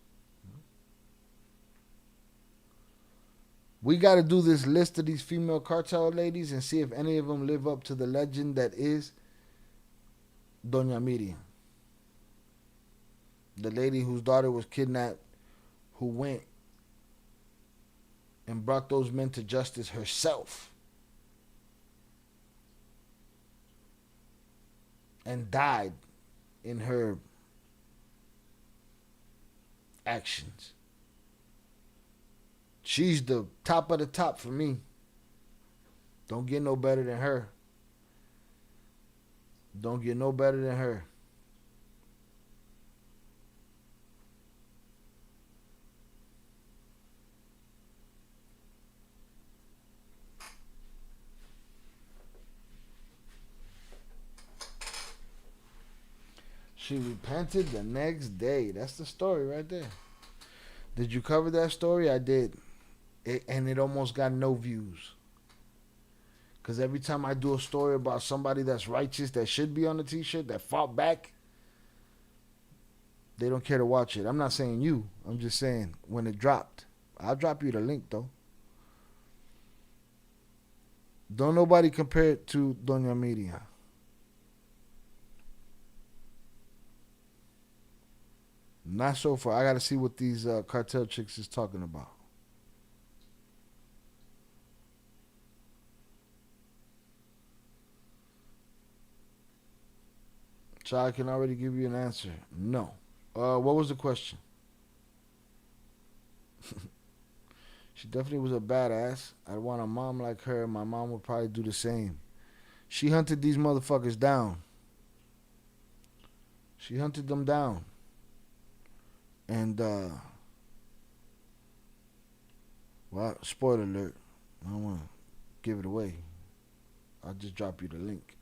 We got to do this list of these female cartel ladies and see if any of them live up to the legend that is Doña Miriam. The lady whose daughter was kidnapped, who went and brought those men to justice herself. And died in her actions. She's the top of the top for me. Don't get no better than her. Don't get no better than her. She repented the next day. That's the story right there. Did you cover that story? I did. And it almost got no views. Because every time I do a story about somebody that's righteous, that should be on the t-shirt, that fought back, they don't care to watch it. I'm not saying you. I'm just saying when it dropped. I'll drop you the link, though. Don't nobody compare it to Doña Miriam. Not so far. I gotta see what these cartel chicks is talking about. So I can already give you an answer. No. What was the question? She definitely was a badass. I'd want a mom like her. My mom would probably do the same. She hunted these motherfuckers down. She hunted them down. And, well, spoiler alert. I don't want to give it away. I'll just drop you the link.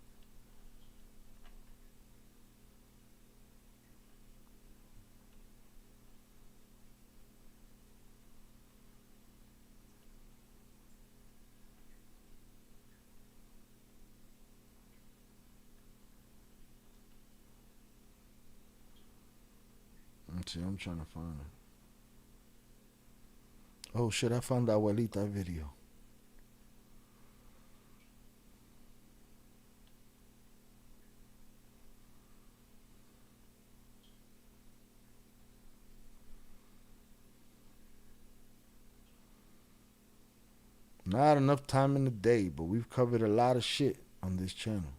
Let's see, I'm trying to find it. Oh shit, I found the Abuelita video. Not enough time in the day, but we've covered a lot of shit on this channel.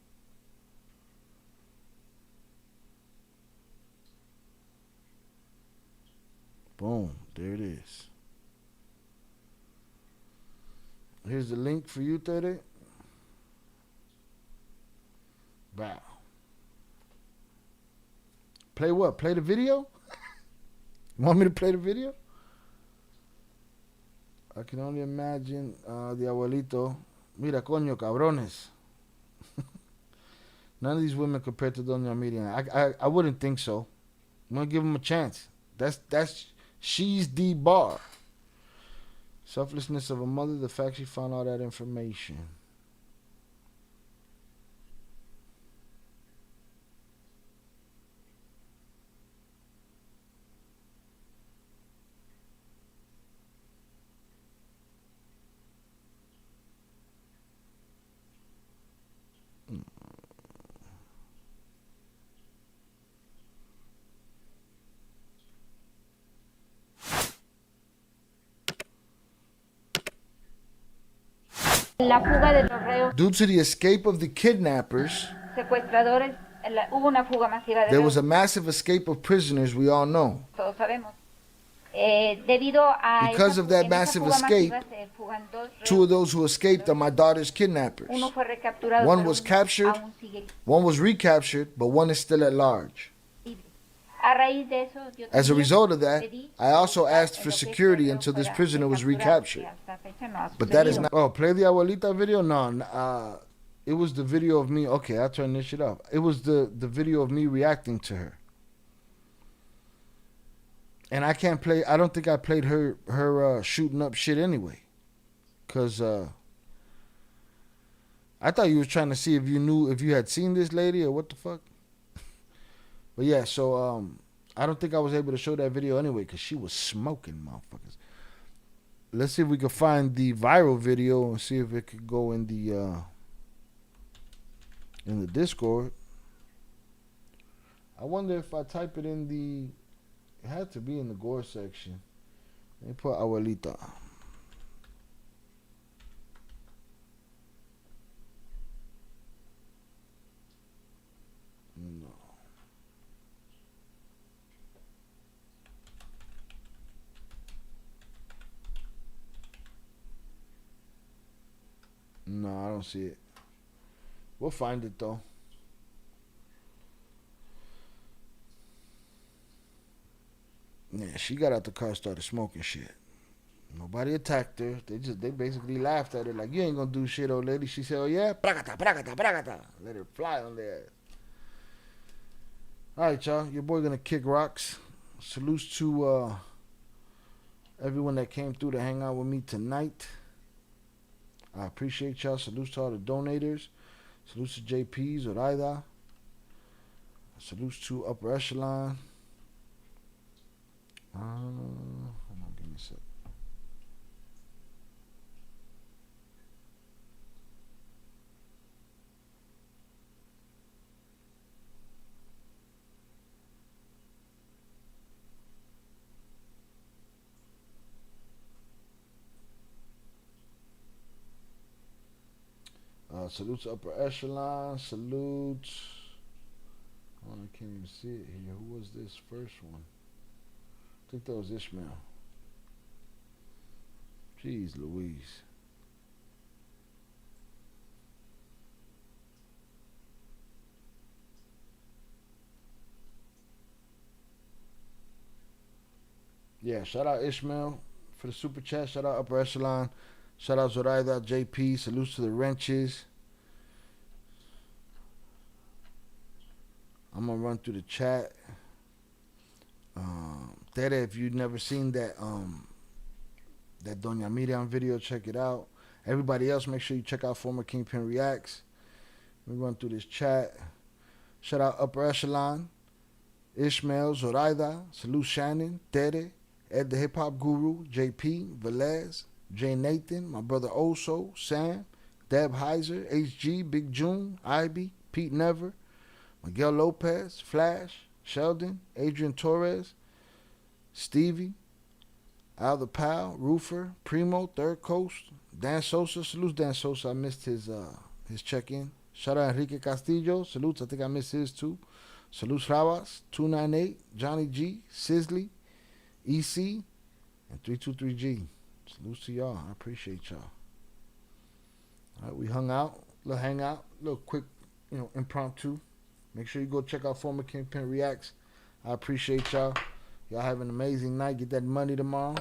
Boom, there it is. Here's the link for you, Tere. Wow. Play what? Play the video? You want me to play the video? I can only imagine the abuelito. Mira, coño, cabrones. None of these women compared to Doña Miriam. I wouldn't think so. I'm gonna give them a chance. She's the bar. Selflessness of a mother, the fact she found all that information. La fuga de los reos. Due to the escape of the kidnappers, Secuestradores, hubo una fuga masiva de there reos. was a massive escape of prisoners, we all know. Todos sabemos. Debido a Because of that en esa massive fuga escape, masiva se fugan dos reos. two of those who escaped are my daughter's kidnappers. Uno fue recapturado, One pero was uno captured, aún sigue one was recaptured, but one is still at large. libre. A raíz de eso, yo As a también result of that, pedí I also asked for lo que security este reo until this fuera prisoner was recapturado, recaptured. y hasta fecha no ha But that is sucedido. not. Oh, play the abuelita video? No, it was the video of me. Okay, I'll turn this shit off. It was the video of me reacting to her. And I can't play. I don't think I played her shooting up shit anyway, cause I thought you was trying to see if you had seen this lady or what the fuck. But yeah, so I don't think I was able to show that video anyway, cause she was smoking, motherfuckers. Let's see if we can find the viral video and see if it could go in the Discord. I wonder if I type it in the. It had to be in the gore section. Let me put abuelita. No. No, I don't see it. We'll find it though. Yeah, she got out the car and started smoking shit. Nobody attacked her. They basically laughed at her like, you ain't gonna do shit, old lady. She said, oh yeah? Pragata, pragata, pragata. Let her fly on there. Alright, y'all. Your boy gonna kick rocks. Salutes to everyone that came through to hang out with me tonight. I appreciate y'all. Salutes to all the donators. Salutes to JP, Zoraida. Salutes to Upper Echelon. Hold on, give me a sec. Salutes upper echelon. Salutes. Oh, I can't even see it here. Who was this first one? I think that was Ishmael. Jeez Louise. Yeah, shout out Ishmael for the super chat. Shout out upper echelon. Shout out Zoraida, JP. Salutes to the wrenches. I'm gonna run through the chat. Tere, if you've never seen that that Doña Miriam video, check it out. Everybody else, make sure you check out former Kingpin Reacts. Let me run through this chat. Shout out upper echelon. Ishmael, Zoraida, Salute Shannon, Tere, Ed the Hip Hop Guru, JP, Velez, Jay Nathan, my brother Oso, Sam, Deb Heiser, HG, Big June, Ivy, Pete Never, Miguel Lopez, Flash, Sheldon, Adrian Torres, Stevie, Al the Pal, Roofer, Primo, Third Coast, Dan Sosa. Salutes Dan Sosa. I missed his check-in. Shout out Enrique Castillo. Salutes. I think I missed his too. Salutes Ravas, 298, Johnny G, Sisley, EC, and 323G. Salutes to y'all. I appreciate y'all. All right, we hung out, little hangout, little quick, impromptu. Make sure you go check out former Kingpin Reacts. I appreciate y'all. Y'all have an amazing night. Get that money tomorrow.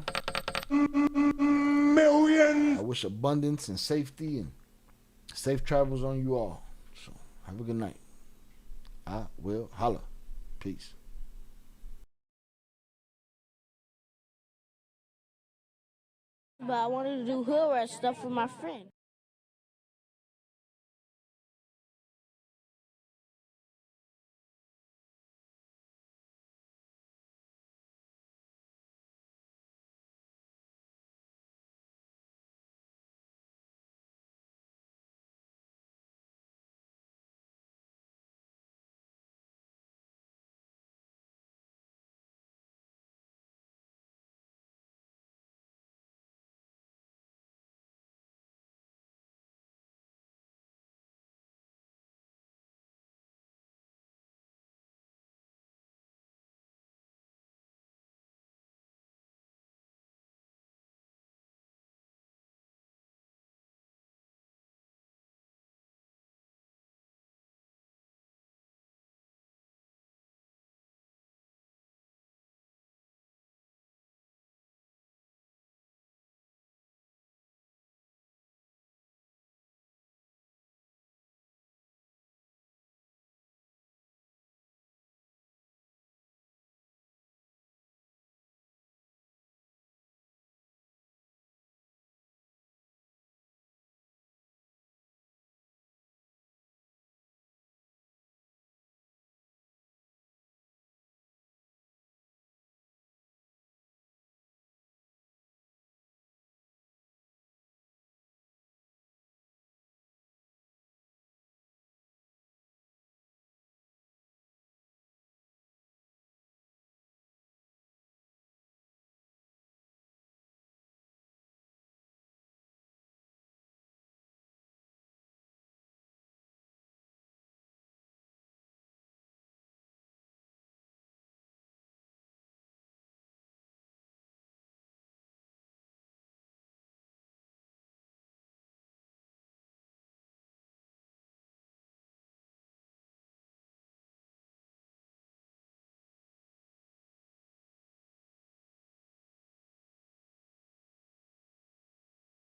Millions. I wish abundance and safety and safe travels on you all. So have a good night. I will holla. Peace. But I wanted to do hood rat stuff with my friend.